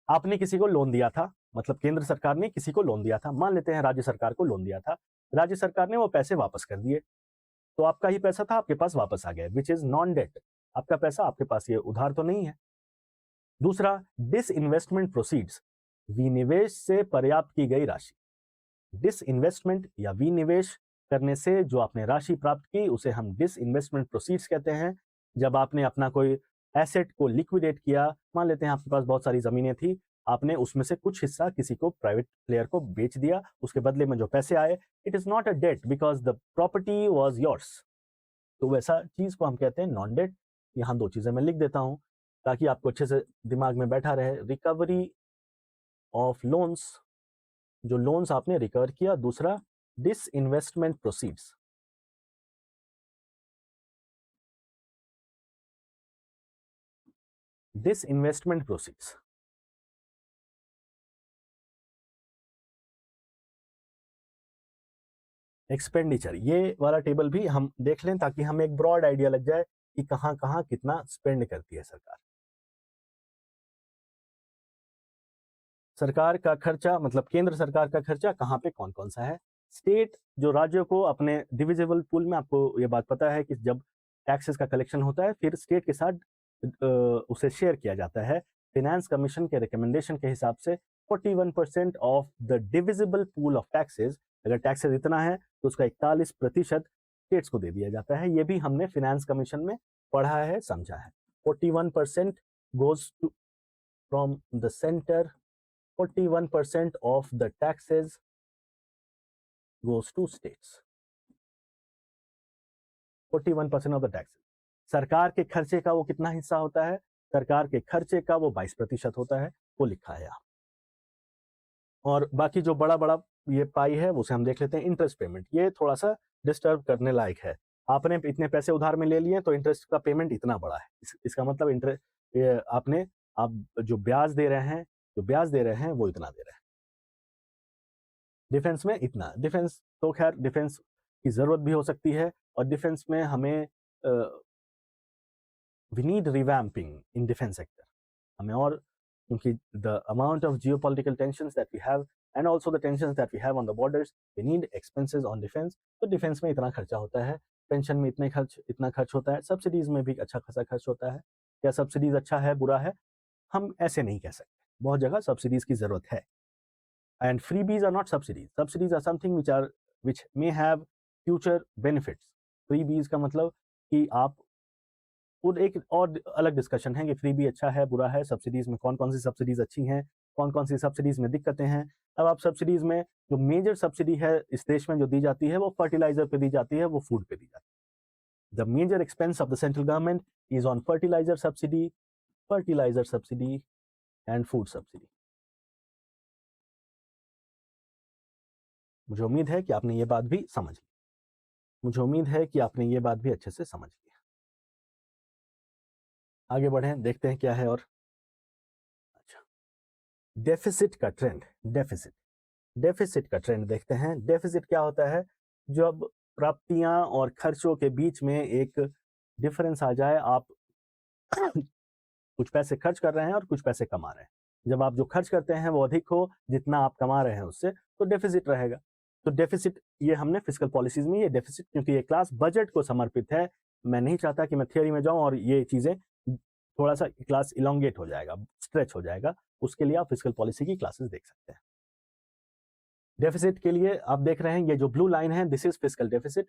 आपने किसी को लोन दिया था, मतलब केंद्र सरकार ने किसी को लोन दिया था, मान लेते हैं राज्य सरकार को लोन दिया था, राज्य सरकार ने वो पैसे वापस कर दिए, तो आपका ही पैसा था आपके पास वापस आ गया, विच इज नॉन डेट। आपका पैसा आपके पास, ये उधार तो नहीं है। दूसरा, डिसइन्वेस्टमेंट प्रोसीड्स, विनिवेश से पर्याप्त की गई राशि। डिसइन्वेस्टमेंट या विनिवेश करने से जो आपने राशि प्राप्त की उसे हम डिसइन्वेस्टमेंट प्रोसीड्स कहते हैं। जब आपने अपना कोई एसेट को लिक्विडेट किया, मान लेते हैं आपके पास बहुत सारी जमीनें थी, आपने उसमें से कुछ हिस्सा किसी को, प्राइवेट प्लेयर को बेच दिया, उसके बदले में जो पैसे आए, it is not a debt because the property was yours. तो वैसा चीज को हम कहते हैं नॉन डेट। यहाँ दो चीजें मैं लिख देता हूं ताकि आपको अच्छे से दिमाग में बैठा रहे। रिकवरी ऑफ लोन्स, जो लोन्स आपने रिकवर किया। दूसरा, disinvestment proceeds. Disinvestment proceeds, expenditure, ये वाला टेबल भी हम देख लें ताकि हमें एक ब्रॉड आइडिया लग जाए कि कहां कहां कितना स्पेंड करती है सरकार। सरकार का खर्चा मतलब केंद्र सरकार का खर्चा कहां पे कौन कौन सा है। स्टेट, जो राज्यों को अपने डिविजिबल पूल में, आपको ये बात पता है कि जब टैक्सेस का कलेक्शन होता है फिर स्टेट के साथ उसे शेयर किया जाता है। फिनेंस कमीशन के रिकमेंडेशन के हिसाब से 41% of the divisible pool of taxes, अगर टैक्सेस इतना है तो उसका 41% स्टेट्स को दे दिया जाता है। ये भी हमने फिनेंस कमीशन में पढ़ा है, समझा है। 41% goes to from the centre, 41% of the taxes goes to states. 41% of the taxes। सरकार के खर्चे का वो कितना हिस्सा होता है? सरकार के खर्चे का वो 22% होता है, वो लिखा है यहाँ। और बाकी जो बड़ा बड़ा ये पाई है उसे हम देख लेते हैं। इंटरेस्ट पेमेंट, ये थोड़ा सा डिस्टर्ब करने लायक है। आपने इतने पैसे उधार में ले लिए तो इंटरेस्ट का पेमेंट इतना बड़ा है, इसका मतलब इंटरेस्ट आपने, आप जो ब्याज दे रहे हैं, जो ब्याज दे रहे हैं वो इतना दे रहे हैं। डिफेंस में इतना, डिफेंस तो खैर डिफेंस की जरूरत भी हो सकती है, और डिफेंस में हमें we need revamping in defence sector. हमें और, क्योंकि the amount of geopolitical tensions that we have and also the tensions that we have on the borders, we need expenses on defence. तो डिफेंस में इतना खर्चा होता है, पेंशन में इतना खर्च होता है, सब्सिडीज में भी अच्छा खासा खर्च होता है। क्या सब्सिडीज अच्छा है बुरा है? हम ऐसे नहीं कह सकते, बहुत जगह सब्सिडीज की जरूरत है। And freebies are not subsidies. Subsidies are something which may have future benefits. Freebies का मतलब कि आप, और एक और अलग डिस्कशन है कि फ्रीबी अच्छा है बुरा है, सब्सिडीज में कौन कौन सी सब्सिडीज अच्छी हैं, कौन कौन सी सब्सिडीज में दिक्कतें हैं। अब आप सब्सिडीज में, जो मेजर सब्सिडी है इस देश में जो दी जाती है वो फर्टिलाइजर पे दी जाती है, वो फूड पे दी जाती है। The major expense of the central government is on fertiliser subsidy and food subsidy. मुझे उम्मीद है कि आपने ये बात भी समझ ली, मुझे उम्मीद है कि आपने ये बात भी अच्छे से समझ लिया। आगे बढ़ें, देखते हैं क्या है और। अच्छा, डेफिसिट का ट्रेंड, डेफिसिट का ट्रेंड देखते हैं। डेफिसिट क्या होता है? जब प्राप्तियां और खर्चों के बीच में एक डिफरेंस आ जाए, आप कुछ पैसे खर्च कर रहे हैं और कुछ पैसे कमा रहे हैं। जब आप जो खर्च करते हैं वो अधिक हो जितना आप कमा रहे हैं उससे, तो डेफिसिट रहेगा। तो डेफिसिट, ये हमने फिस्कल पॉलिसीज में ये डेफिसिट, क्योंकि ये क्लास बजट को समर्पित है, मैं नहीं चाहता कि मैं थियोरी में जाऊं और ये चीजें थोड़ा सा क्लास इलोंगेट हो जाएगा, स्ट्रेच हो जाएगा, उसके लिए आप फिस्कल पॉलिसी की क्लासेस देख सकते हैं। डेफिसिट के लिए आप देख रहे हैं ये जो ब्लू लाइन है, this is fiscal deficit,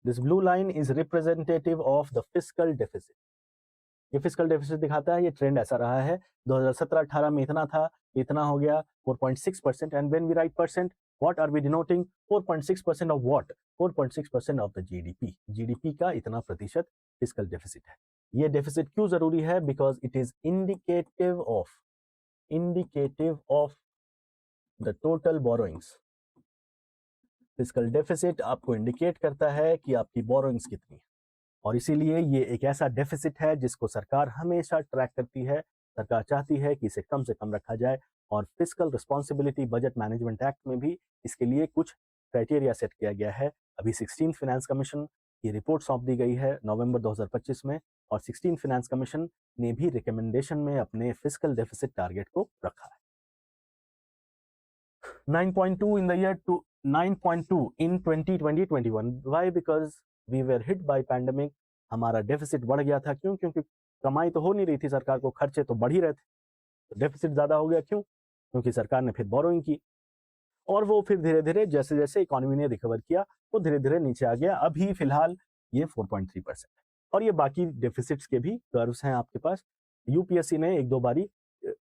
this blue line is representative of the fiscal deficit. ये फिस्कल डेफिसिट दिखाता है, ये ट्रेंड ऐसा रहा है, 2017-18 में इतना था, इतना हो गया 4.6%, and when we write percent, what are we denoting? 4.6% of what? 4.6% of the GDP. GDP का इतना प्रतिशत फिस्कल डेफिसिट है। ये डेफिसिट क्यों जरूरी है? Because it is indicative of the total borrowings. Fiscal deficit आपको इंडिकेट करता है कि आपकी बोरोइंग्स कितनी है, और इसीलिए ये एक ऐसा डेफिसिट है जिसको सरकार हमेशा ट्रैक करती है। सरकार चाहती है कि इसे कम से कम रखा जाए, और fiscal responsibility budget management act में भी इसके लिए कुछ क्राइटेरिया सेट किया गया है। अभी 16th फाइनेंस कमीशन की रिपोर्ट सौंप दी गई है नवंबर 2025 में, और 16th फाइनेंस कमीशन ने भी रिकमेंडेशन में अपने फिस्कल डेफिसिट टारगेट को रखा है। 9.2 in the year to 9.2 in 2020-21. Why? Because we were hit by pandemic. हमारा डेफिसिट बढ़ गया था। क्यों? क्योंकि कमाई तो हो नहीं रही थी सरकार को, खर्चे तो बढ़ ही रहे थे, तो डेफिसिट ज्यादा हो गया। क्यों? क्योंकि सरकार ने फिर बोरोइंग की, और वो फिर धीरे धीरे जैसे जैसे इकोनॉमी ने रिकवर किया वो धीरे धीरे नीचे आ गया। अभी फिलहाल ये 4.3% है, और ये बाकी डेफिसिट्स के भी कर्व्स हैं आपके पास। यूपीएससी ने एक दो बारी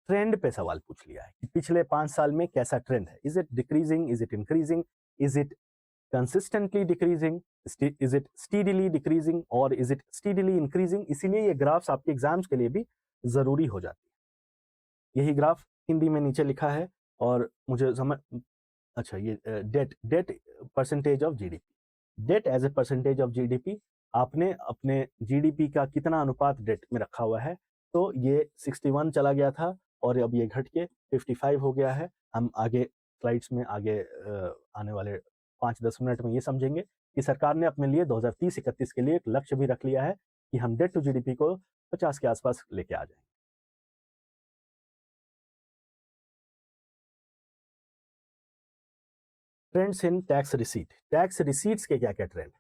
ट्रेंड पे सवाल पूछ लिया है कि पिछले 5 साल में कैसा ट्रेंड है, is it decreasing, is it increasing, is it consistently decreasing, is it steadily decreasing, और इज इट स्टीडीली इंक्रीजिंग। इसीलिए ये ग्राफ्स आपके एग्जाम्स के लिए भी जरूरी हो जाती है। यही ग्राफ हिंदी में नीचे लिखा है, और मुझे समझ, अच्छा, ये debt percentage of GDP, debt as a percentage of GDP, आपने अपने जीडीपी का कितना अनुपात डेट में रखा हुआ है। तो ये 61 चला गया था, और अब ये घट के 55 हो गया है। हम आगे स्लाइड्स में आगे आने वाले 5-10 मिनट में ये समझेंगे कि सरकार ने अपने लिए 2030-31 के लिए एक लक्ष्य भी रख लिया है कि हम डेट टू जीडीपी को 50 के आसपास लेके आ जाएंगे। Trends in tax receipt, tax receipts के क्या क्या ट्रेंड,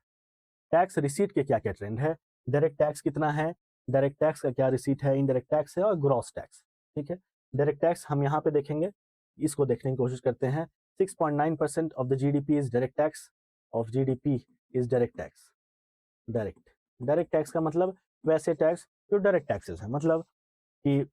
टैक्स रिसीट के क्या क्या ट्रेंड है, डायरेक्ट टैक्स कितना है, डायरेक्ट टैक्स का क्या रिसीट है, इनडायरेक्ट टैक्स है, और ग्रॉस टैक्स। ठीक है, डायरेक्ट टैक्स हम यहाँ पे देखेंगे, इसको देखने की कोशिश करते हैं। 6.9% of the GDP is direct tax, of GDP is direct tax. Direct direct tax का मतलब वैसे टैक्स जो डायरेक्ट टैक्सेस है, मतलब कि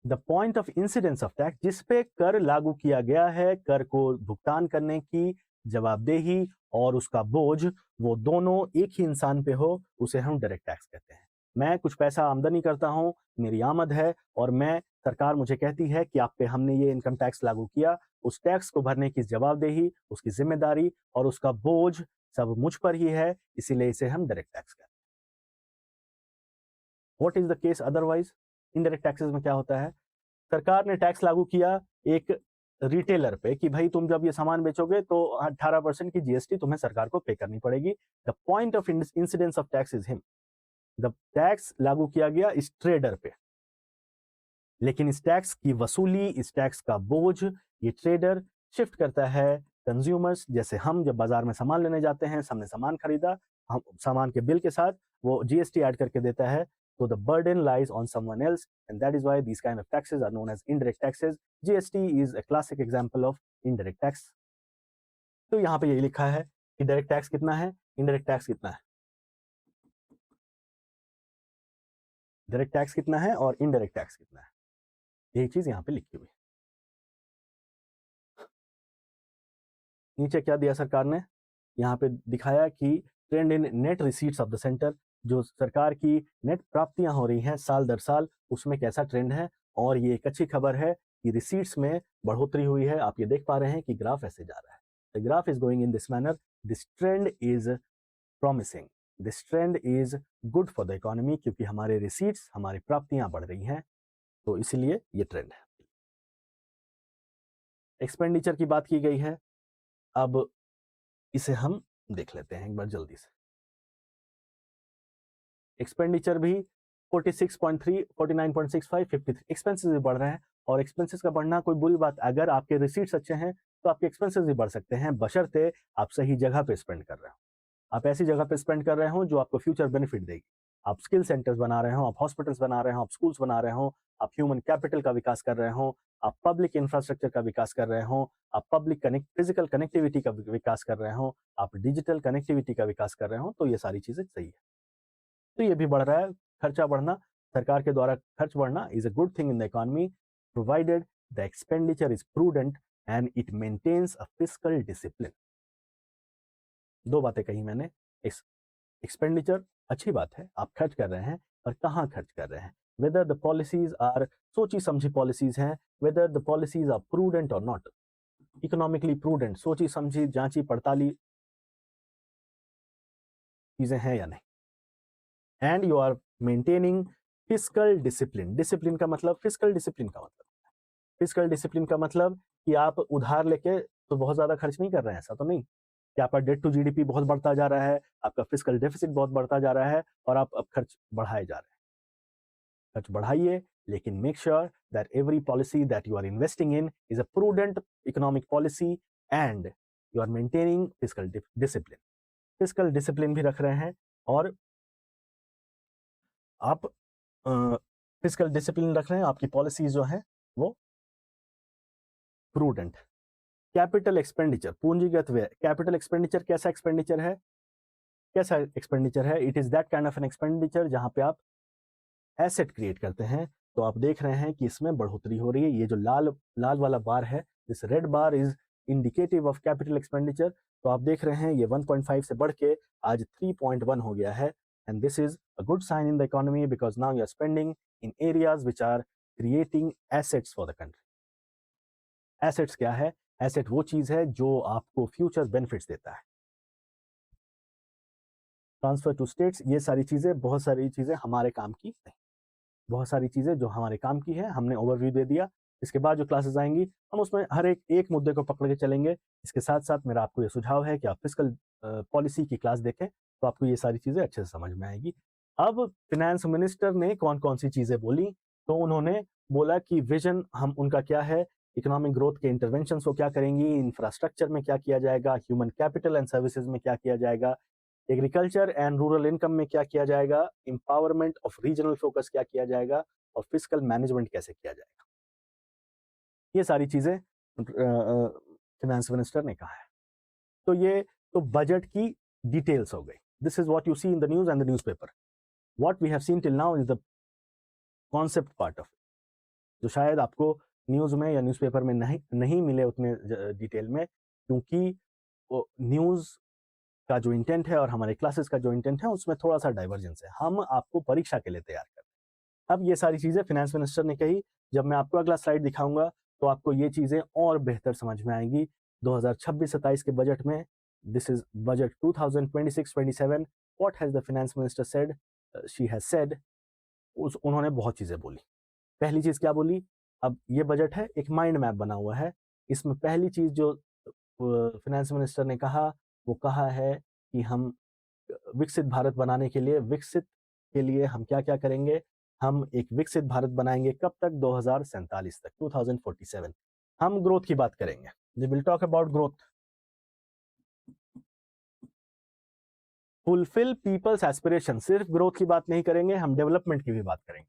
the point of incidence of tax, जिस पे कर लागू किया गया है, कर को भुगतान करने की जवाबदेही और उसका बोझ, वो दोनों एक ही इंसान पे हो, उसे हम डायरेक्ट टैक्स कहते हैं। मैं कुछ पैसा आमदनी करता हूं, मेरी आमद है, और मैं, सरकार मुझे कहती है कि आप पे हमने ये इनकम टैक्स लागू किया, उस टैक्स को भरने की जवाबदेही, उसकी जिम्मेदारी और उसका बोझ सब मुझ पर ही है, इसीलिए इसे हम डायरेक्ट टैक्स कहते हैं। What is the case otherwise? Indirect taxes में क्या होता है? सरकार ने टैक्स लागू किया एक रिटेलर पे कि भाई तुम जब ये सामान बेचोगे तो 18% की जीएसटी तुम्हें सरकार को पे करनी पड़ेगी। The point of incidence of tax is him. The tax लागू किया गया इस ट्रेडर पे, लेकिन इस टैक्स की वसूली, इस टैक्स का बोझ ये ट्रेडर शिफ्ट करता है कंज्यूमर्स। जैसे हम जब बाजार में सामान लेने जाते हैं, हमने सामान खरीदा, हम सामान के बिल के साथ वो जीएसटी ऐड करके देता है, so the burden lies on someone else, and that is why these kind of taxes are known as indirect taxes. GST is a classic example of indirect tax. तो यहाँ पे यही लिखा है कि डायरेक्ट टैक्स कितना है, इनडायरेक्ट टैक्स कितना है, डायरेक्ट टैक्स कितना है और इनडायरेक्ट टैक्स कितना है, यही चीज यहाँ पे लिखी हुई है। नीचे क्या दिया सरकार ने, यहाँ पे दिखाया कि trend in net receipts of the centre, जो सरकार की नेट प्राप्तियां हो रही हैं साल दर साल, उसमें कैसा ट्रेंड है। और ये एक अच्छी खबर है कि रिसीट्स में बढ़ोतरी हुई है। आप ये देख पा रहे हैं कि ग्राफ ऐसे जा रहा है, the graph is going in this manner, this trend is promising, this trend is good for the economy, क्योंकि हमारे रिसीट्स, हमारी प्राप्तियां बढ़ रही हैं, तो इसलिए ये ट्रेंड है। एक्सपेंडिचर की बात की गई है, अब इसे हम देख लेते हैं एक बार जल्दी से। एक्सपेंडिचर भी 46.3, 49.65, 53, एक्सपेंसेस भी बढ़ रहे हैं। और एक्सपेंसेस का बढ़ना कोई बुरी बात, अगर आपके रिसीट्स अच्छे हैं तो आपके एक्सपेंसेस भी बढ़ सकते हैं, बशर्ते आप सही जगह पे स्पेंड कर रहे हो। आप ऐसी जगह पे स्पेंड कर रहे हो जो आपको फ्यूचर बेनिफिट देगी। आप स्किल सेंटर्स बना रहे हो, आप हॉस्पिटल्स बना रहे हो, आप स्कूल्स बना रहे हो, आप ह्यूमन कैपिटल का विकास कर रहे हो, आप पब्लिक इंफ्रास्ट्रक्चर का विकास कर रहे हो, आप फिजिकल कनेक्टिविटी का विकास कर रहे हो, आप डिजिटल कनेक्टिविटी का विकास कर रहे हो, तो ये सारी चीजें सही है। तो ये भी बढ़ रहा है, खर्चा बढ़ना, सरकार के द्वारा खर्च बढ़ना is a good thing in the economy, provided the expenditure is prudent and it maintains a fiscal discipline. दो बातें कही मैंने। एक्सपेंडिचर अच्छी बात है, आप खर्च कर रहे हैं, पर कहाँ खर्च कर रहे हैं, वेदर द पॉलिसीज आर सोची समझी पॉलिसीज हैं, whether the policies are prudent और नॉट, इकोनॉमिकली प्रूडेंट, सोची समझी जांची पड़ताली चीजें हैं या नहीं, and you are maintaining fiscal discipline. Discipline का मतलब, फिस्कल डिसिप्लिन का मतलब, फिस्कल डिसिप्लिन का मतलब कि आप उधार लेके तो बहुत ज्यादा खर्च नहीं कर रहे हैं, ऐसा तो नहीं कि आपका डेट टू जीडीपी बहुत बढ़ता जा रहा है, आपका फिस्कल डेफिसिट बहुत बढ़ता जा रहा है और आप अब खर्च बढ़ाए जा रहे हैं। खर्च बढ़ाइए, लेकिन make sure that every policy that you are investing in is a prudent economic policy and you are maintaining fiscal discipline. Fiscal discipline भी रख रहे हैं और आप फिस्कल डिसिप्लिन रख रहे हैं, आपकी पॉलिसीज जो है वो प्रूडेंट। कैपिटल एक्सपेंडिचर, पूंजीगत व्यय। कैपिटल एक्सपेंडिचर कैसा एक्सपेंडिचर है? कैसा एक्सपेंडिचर है? It is that kind of an expenditure जहां पे आप एसेट क्रिएट करते हैं। तो आप देख रहे हैं कि इसमें बढ़ोतरी हो रही है। ये जो लाल लाल वाला बार है, this red bar is indicative of capital expenditure. तो आप देख रहे हैं ये 1.5 से बढ़ के आज 3.1 हो गया है, and this is a good sign in the economy because now you are spending in areas which are creating assets for the country. Assets क्या है? एसेट वो चीज है जो आपको फ्यूचर बेनिफिट्स देता है। ट्रांसफर टू स्टेट्स, ये सारी चीजें, बहुत सारी चीजें हमारे काम की नहीं, बहुत सारी चीजें जो हमारे काम की है हमने ओवरव्यू दे दिया। इसके बाद जो क्लासेस आएंगी हम उसमें हर एक मुद्दे को पकड़ के चलेंगे। इसके साथ साथ मेरा आपको ये सुझाव है कि आप फिस्कल पॉलिसी की क्लास देखें, तो आपको ये सारी चीजें अच्छे से समझ में आएगी। अब फिनेंस मिनिस्टर ने कौन कौन सी चीजें बोली, तो उन्होंने बोला कि विजन हम उनका क्या है, इकोनॉमिक ग्रोथ के इंटरवेंशन को क्या करेंगी, इंफ्रास्ट्रक्चर में क्या किया जाएगा, ह्यूमन कैपिटल एंड सर्विसेज में क्या किया जाएगा, एग्रीकल्चर एंड रूरल इनकम में क्या किया जाएगा, एम्पावरमेंट ऑफ रीजनल फोकस क्या किया जाएगा, और फिस्कल मैनेजमेंट कैसे किया जाएगा। ये सारी चीजें फिनेंस मिनिस्टर ने कहा है। तो ये तो बजट की डिटेल्स हो गई। This is what you see in the news and the newspaper. What we have seen till now is the concept part of, जो शायद आपको न्यूज में या न्यूज़पेपर में नहीं मिले उतने डिटेल में, क्योंकि न्यूज का जो इंटेंट है और हमारे क्लासेस का जो इंटेंट है उसमें थोड़ा सा डाइवर्जेंस है। हम आपको परीक्षा के लिए तैयार कर रहे हैं। अब ये सारी चीजें फिनेंस मिनिस्टर ने कही। जब मैं आपको अगला स्लाइड दिखाऊंगा तो आपको ये चीजें और बेहतर समझ में आएंगी। 2026-27 के बजट में, this is budget 2026-27, what has the finance minister said, she has said, उन्होंने बहुत चीजें बोली। पहली चीज क्या बोली? अब ये बजट है, एक माइंड मैप बना हुआ है। इसमें पहली चीज जो फाइनेंस मिनिस्टर ने कहा, वो कहा है कि हम विकसित भारत बनाने के लिए, विकसित के लिए हम क्या क्या करेंगे, हम एक विकसित भारत बनाएंगे कब तक? 2047 तक, 2047। हम ग्रोथ की बात करेंगे, we will talk about growth. Fulfil people's aspiration, सिर्फ ग्रोथ की बात नहीं करेंगे, हम डेवलपमेंट की भी बात करेंगे।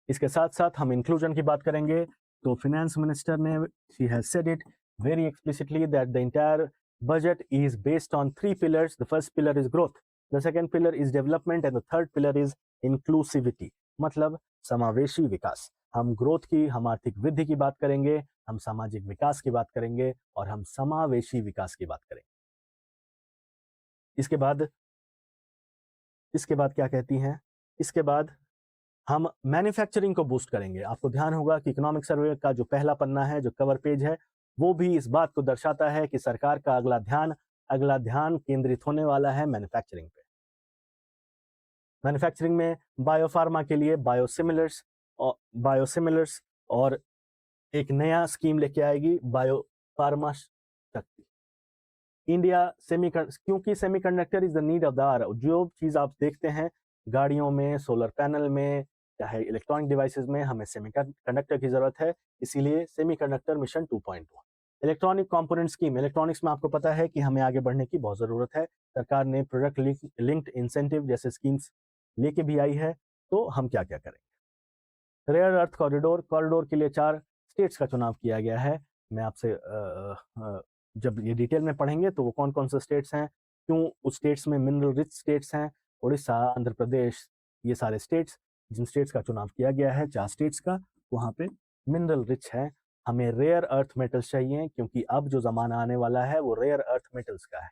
इसके साथ साथ हम इंक्लूजन की बात करेंगे। तो फाइनेंस मिनिस्टर ने, she has said it very explicitly that the entire budget is based on 3 pillars. The first pillar is growth, the second pillar is development, and the third pillar is inclusivity, मतलब समावेशी विकास। हम growth की, हम आर्थिक वृद्धि की बात करेंगे, हम सामाजिक विकास की बात करेंगे और हम समावेशी विकास की बात करेंगे। इसके बाद क्या कहती हैं? इसके बाद हम मैन्युफैक्चरिंग को बूस्ट करेंगे। आपको ध्यान होगा कि इकोनॉमिक सर्वे का जो पहला पन्ना है, जो कवर पेज है, वो भी इस बात को दर्शाता है कि सरकार का अगला ध्यान केंद्रित होने वाला है मैन्युफैक्चरिंग पे। मैन्युफैक्चरिंग में बायोफार्मा के लिए बायोसिमिलर्स और एक नया स्कीम लेके आएगी, बायोफार्मा शक्ति। इंडिया क्योंकि semiconductor is the need of the hour. जो चीज़ आप देखते हैं गाड़ियों में, सोलर पैनल में, चाहे इलेक्ट्रॉनिक डिवाइसेस में, हमें सेमीकंडक्टर की ज़रूरत है। इसीलिए semiconductor mission 2.1। Electronic component scheme, electronics में आपको पता है कि हमें आगे बढ़ने की बहुत ज़रूरत है। सरकार ने प्रोडक्ट लिंक्ड इंसेंटिव जैसे स्कीम्स लेके भी आई है। तो हम क्या क्या करेंगे? रेयर अर्थ कॉरिडोर के लिए 4 स्टेट्स का चुनाव किया गया है। मैं आपसे जब ये डिटेल में पढ़ेंगे तो वो कौन कौन से स्टेट्स हैं, क्यों उस स्टेट्स में मिनरल रिच स्टेट्स हैं, उड़ीसा, आंध्र प्रदेश, ये सारे स्टेट्स, जिन स्टेट्स का चुनाव किया गया है 4 स्टेट्स का, वहाँ पे मिनरल रिच है। हमें रेयर अर्थ मेटल्स चाहिए क्योंकि अब जो ज़माना आने वाला है वो रेयर अर्थ मेटल्स का है।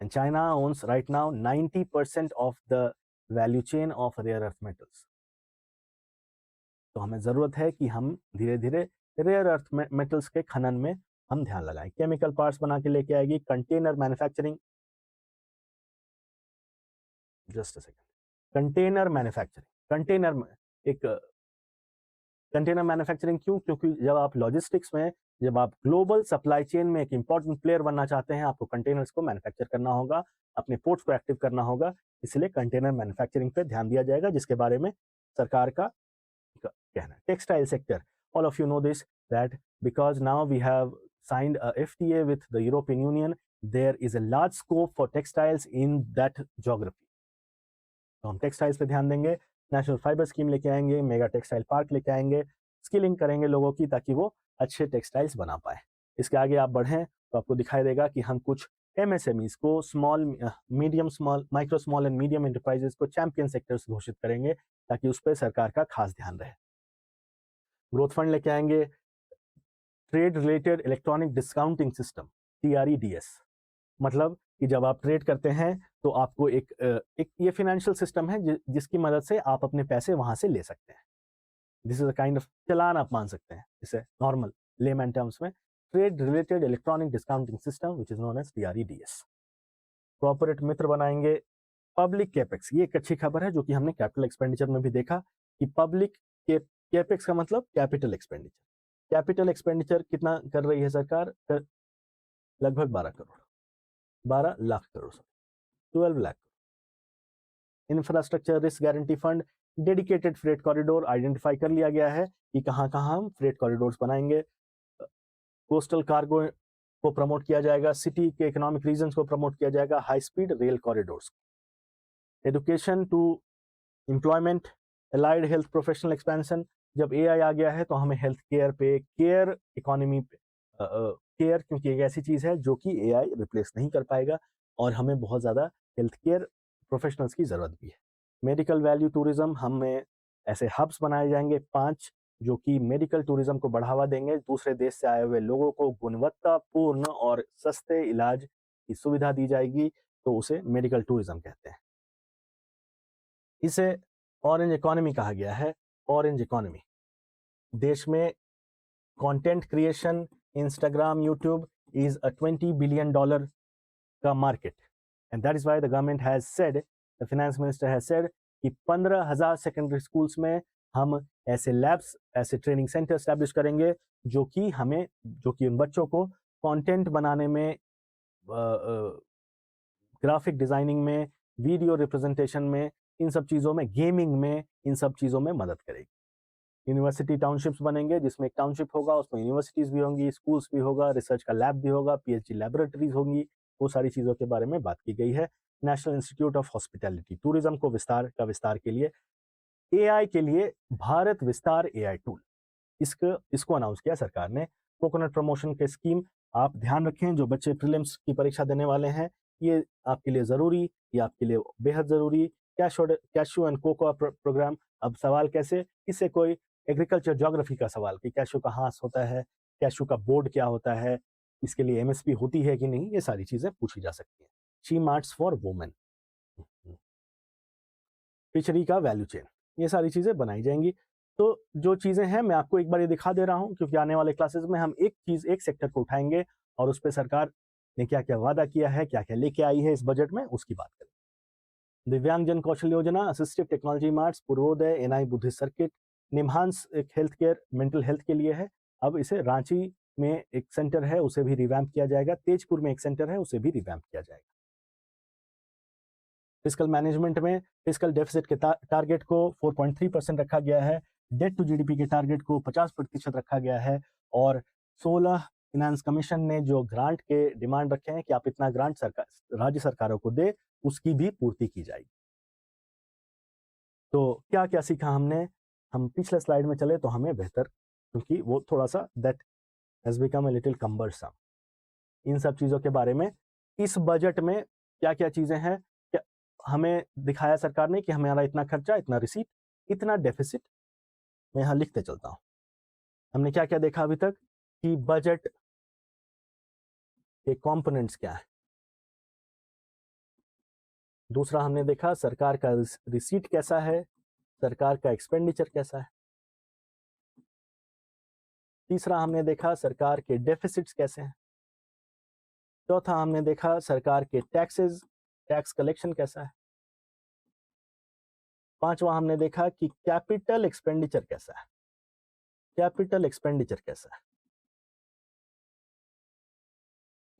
And China owns right now 90% of the value chain of rare earth metals। तो हमें ज़रूरत है कि हम धीरे धीरे रेयर अर्थ मेटल्स के खनन में हम ध्यान लगाएं। केमिकल पार्ट्स बना के लेके आएगी। Container manufacturing, just a second, container manufacturing, container manufacturing क्यों? क्योंकि जब आप लॉजिस्टिक्स में, जब आप ग्लोबल सप्लाई चेन में एक इंपॉर्टेंट प्लेयर बनना चाहते हैं, आपको कंटेनर्स को मैन्युफैक्चर करना होगा, अपने पोर्ट्स को एक्टिव करना होगा। इसलिए कंटेनर मैन्युफैक्चरिंग पे ध्यान दिया जाएगा, जिसके बारे में सरकार का कहना है। Textile sector, all of you know this, that because now we have signed a FTA with the European Union, there is a large scope for textiles in that geography। तो हम टेक्सटाइल्स पे ध्यान देंगे, नेशनल फाइबर स्कीम लेके आएंगे, mega textile park लेके आएंगे, skilling करेंगे लोगों की ताकि वो अच्छे टेक्सटाइल्स बना पाए। इसके आगे आप बढ़ें तो आपको दिखाई देगा कि हम कुछ MSMEs को, micro small and medium enterprises को चैंपियन सेक्टर्स घोषित करेंगे ताकि उस पर सरकार का खास ध्यान रहे। ग्रोथ फंड लेके आएंगे, trade related electronic discounting system, TREDS। मतलब कि जब आप ट्रेड करते हैं तो आपको एक ये फाइनेंशियल सिस्टम है जिसकी मदद से आप अपने पैसे वहां से ले सकते हैं। This is a kind of चलान आप मान सकते हैं इसे नॉर्मल लेमैन टर्म्स में। Trade related electronic discounting system which is known as TREDS। Corporate मित्र बनाएंगे। पब्लिक कैपेक्स, ये एक अच्छी खबर है जो कि हमने कैपिटल एक्सपेंडिचर में भी देखा कि पब्लिक कैपेक्स का मतलब कैपिटल एक्सपेंडिचर। कैपिटल एक्सपेंडिचर कितना कर रही है सरकार? लगभग 12 lakh crore, 12 lakh. Infrastructure risk guarantee fund, dedicated freight corridor identify कर लिया गया है कि कहाँ कहाँ हम फ्रेट कॉरिडोर्स बनाएंगे। कोस्टल कार्गो को प्रमोट किया जाएगा, सिटी के इकोनॉमिक रीजन्स को प्रमोट किया जाएगा, high speed rail corridors. Education to employment, allied health professional expansion. जब AI आ गया है तो हमें हेल्थ केयर पे, केयर इकोनॉमी पे, केयर क्योंकि एक ऐसी चीज़ है जो कि AI रिप्लेस नहीं कर पाएगा और हमें बहुत ज़्यादा हेल्थ केयर प्रोफेशनल्स की ज़रूरत भी है। मेडिकल वैल्यू टूरिज्म, हमें ऐसे हब्स बनाए जाएंगे 5 जो कि मेडिकल टूरिज्म को बढ़ावा देंगे। दूसरे देश से आए हुए लोगों को गुणवत्तापूर्ण और सस्ते इलाज की सुविधा दी जाएगी, तो उसे मेडिकल टूरिज्म कहते हैं। इसे ऑरेंज इकोनॉमी कहा गया है। ऑरेंज इकोनॉमी, देश में content creation, Instagram, YouTube is a $20 billion का market and that is why the government has said, the finance minister has said कि 15,000 सेकेंडरी स्कूल्स में हम ऐसे लैब्स, ऐसे ट्रेनिंग सेंटर स्टैब्लिश करेंगे जो कि उन बच्चों को कंटेंट बनाने में, ग्राफिक डिजाइनिंग में, वीडियो रिप्रेजेंटेशन में, इन सब चीज़ों में, गेमिंग में, इन सब चीज़ों में मदद करेगी। यूनिवर्सिटी टाउनशिप्स बनेंगे जिसमें एक टाउनशिप होगा, उसमें यूनिवर्सिटीज़ भी होंगी, स्कूल्स भी होगा, रिसर्च का लैब भी होगा, PhD लैबोरेटरीज होंगी, वो सारी चीज़ों के बारे में बात की गई है। National institute of hospitality, tourism को विस्तार के लिए, AI के लिए भारत विस्तार AI टूल, इसको अनाउंस किया सरकार ने। कोकोनट प्रमोशन के स्कीम, आप ध्यान रखें जो बच्चे प्रीलिम्स की परीक्षा देने वाले हैं, ये आपके लिए ज़रूरी, ये आपके लिए बेहद ज़रूरी। कैशू एंड कोकोआ प्रोग्राम, अब सवाल कैसे, इससे कोई एग्रीकल्चर ज्योग्राफी का सवाल कि कैशू कहाँ होता है, कैशू का बोर्ड क्या होता है, इसके लिए MSP होती है कि नहीं, ये सारी चीज़ें पूछी जा सकती हैं। She marts for women, fishery का वैल्यू चेन, ये सारी चीज़ें बनाई जाएंगी। तो जो चीज़ें हैं मैं आपको एक बार ये दिखा दे रहा हूँ क्योंकि आने वाले क्लासेस में हम एक सेक्टर को उठाएंगे और उस पर सरकार ने क्या क्या वादा किया है, क्या क्या लेके आई है इस बजट में, उसकी बात करें। दिव्यांग जन कौशल योजना, assistive technology marts, Purvodaya, NI Buddhist circuit, NIMHANS एक हेल्थ केयर, मेंटल हेल्थ के लिए है। अब इसे रांची में एक सेंटर है उसे भी रिवैम्प किया जाएगा, तेजपुर में एक सेंटर है उसे भी रिवैम्प किया जाएगा। फिस्कल मैनेजमेंट में फिस्कल डेफिसिट के टारगेट को 4.3% रखा गया है, डेट टू जीडीपी के टारगेट को 50% रखा गया है, और 16 फाइनेंस कमीशन ने जो ग्रांट के डिमांड रखे हैं कि आप इतना ग्रांट राज्य सरकारों को दे, उसकी भी पूर्ति की जाएगी। तो क्या क्या सीखा हमने, हम पिछले स्लाइड में चले तो हमें बेहतर, क्योंकि वो थोड़ा सा that has become a little cumbersome. इन सब चीज़ों के बारे में इस बजट में क्या क्या चीज़ें हैं, क्या हमें दिखाया सरकार ने कि हमारा इतना खर्चा, इतना रिसीट, इतना डेफिसिट। मैं यहाँ लिखते चलता हूँ। हमने क्या क्या देखा अभी तक कि बजट के कंपोनेंट्स क्या है। दूसरा हमने देखा सरकार का रिसीट कैसा है, सरकार का एक्सपेंडिचर कैसा है। तीसरा हमने देखा सरकार के डेफिसिट्स कैसे हैं। चौथा हमने देखा सरकार के टैक्सेस, टैक्स कलेक्शन कैसा है। पांचवा हमने देखा कि कैपिटल एक्सपेंडिचर कैसा है, कैपिटल एक्सपेंडिचर कैसा है।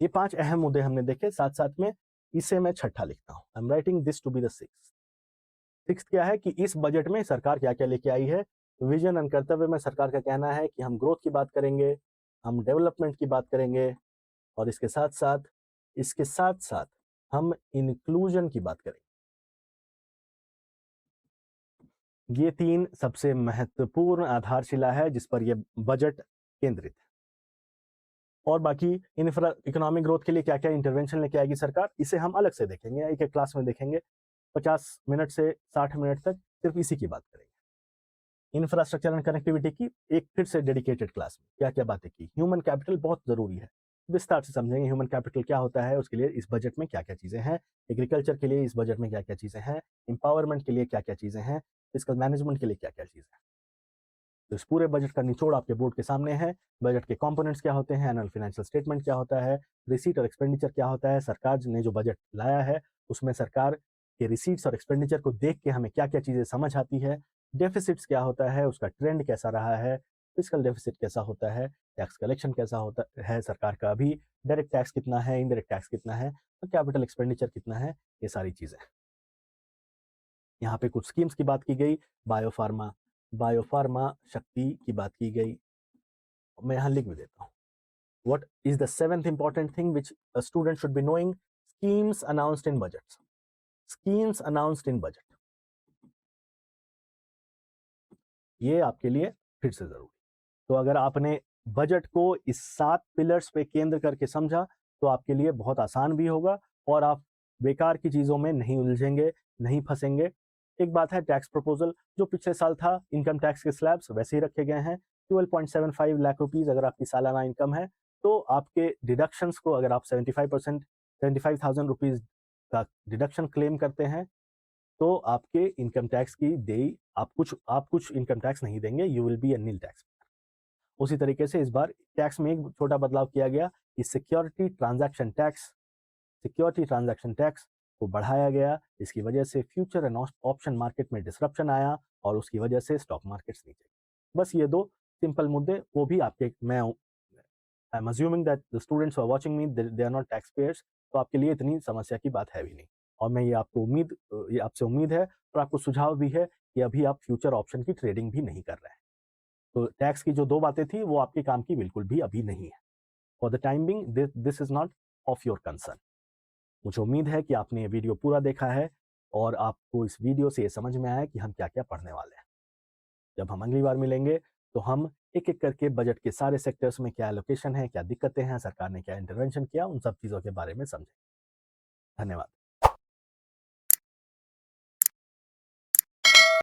ये 5 अहम मुद्दे हमने देखे, साथ साथ में इसे मैं छठा लिखता हूं, I am writing this to be the sixth क्या है कि इस बजट में सरकार क्या क्या लेके आई है। विजन एंड कर्तव्य में सरकार का कहना है कि हम ग्रोथ की बात करेंगे, हम डेवलपमेंट की बात करेंगे, और इसके साथ साथ हम इंक्लूजन की बात करेंगे। ये 3 सबसे महत्वपूर्ण आधारशिला है जिस पर यह बजट केंद्रित है। और बाकी इकोनॉमिक ग्रोथ के लिए क्या क्या इंटरवेंशन लेके आएगी सरकार, इसे हम अलग से देखेंगे, एक एक क्लास में देखेंगे। 50 मिनट से 60 मिनट तक सिर्फ इसी की बात करेंगे। इंफ्रास्ट्रक्चर एंड कनेक्टिविटी की एक फिर से डेडिकेटेड क्लास में क्या क्या बातें की। ह्यूमन कैपिटल बहुत जरूरी है, विस्तार से समझेंगे ह्यूमन कैपिटल क्या होता है, उसके लिए इस बजट में क्या क्या चीजें हैं। एग्रीकल्चर के लिए इस बजट में क्या क्या चीजें हैं, एम्पावरमेंट के लिए क्या क्या चीजें हैं, फिस्कल मैनेजमेंट के लिए क्या क्या चीजें हैं। तो इस पूरे बजट का निचोड़ आपके बोर्ड के सामने है। बजट के कंपोनेंट्स क्या होते हैं, एनुअल फाइनेंशियल स्टेटमेंट क्या होता है, रिसीट और एक्सपेंडिचर क्या होता है, सरकार ने जो बजट लाया है उसमें सरकार के रिसीट्स और एक्सपेंडिचर को देख के हमें क्या क्या चीजें समझ आती है, डेफिसिट्स क्या होता है, उसका ट्रेंड कैसा रहा है, फिस्कल डेफिसिट कैसा होता है, टैक्स कलेक्शन कैसा होता है सरकार का, अभी डायरेक्ट टैक्स कितना है, इनडायरेक्ट टैक्स कितना है, और कैपिटल एक्सपेंडिचर कितना है, ये सारी चीजें। यहाँ पे कुछ स्कीम्स की बात की गई, बायोफार्मा शक्ति की बात की गई। मैं यहाँ लिख भी देता हूँ। What is the 7th important thing which a student should be knowing? Schemes announced in budgets. Schemes announced in budget. ये आपके लिए फिर से जरूरी। तो अगर आपने बजट को इस 7 पिलर्स पे केंद्र करके समझा तो आपके लिए बहुत आसान भी होगा और आप बेकार की चीजों में नहीं उलझेंगे, नहीं फंसेंगे। एक बात है, टैक्स प्रपोजल जो पिछले साल था, इनकम टैक्स के स्लैब्स वैसे ही रखे गए हैं। 12.75 लाख रुपीज अगर आपकी सालाना इनकम है तो आपके डिडक्शंस को, अगर आप 75% 75,000 रुपीज का डिडक्शन क्लेम करते हैं तो आपके इनकम टैक्स की देई आप कुछ इनकम टैक्स नहीं देंगे, you will be a nil tax. उसी तरीके से इस बार टैक्स में एक छोटा बदलाव किया गया कि सिक्योरिटी ट्रांजैक्शन टैक्स को बढ़ाया गया। इसकी वजह से फ्यूचर एंड ऑप्शन मार्केट में डिसरप्शन आया और उसकी वजह से स्टॉक मार्केट्स नीचे। बस ये 2 सिंपल मुद्दे, वो भी आपके, मैं I am assuming that the students who are watching me they are not tax payers, तो आपके लिए इतनी समस्या की बात है भी नहीं। और मैं ये आपसे उम्मीद है और आपको सुझाव भी है कि अभी आप फ्यूचर ऑप्शन की ट्रेडिंग भी नहीं कर रहे हैं। तो टैक्स की जो 2 बातें थी वो आपके काम की बिल्कुल भी अभी नहीं है। For the time being this is not of your concern. मुझे उम्मीद है कि आपने ये वीडियो पूरा देखा है और आपको इस वीडियो से ये समझ में आया कि हम क्या क्या पढ़ने वाले हैं। जब हम अगली बार मिलेंगे तो हम एक एक करके बजट के सारे सेक्टर्स में क्या एलोकेशन है, क्या दिक्कतें हैं, सरकार ने क्या इंटरवेंशन किया, उन सब चीज़ों के बारे में समझेंगे। धन्यवाद।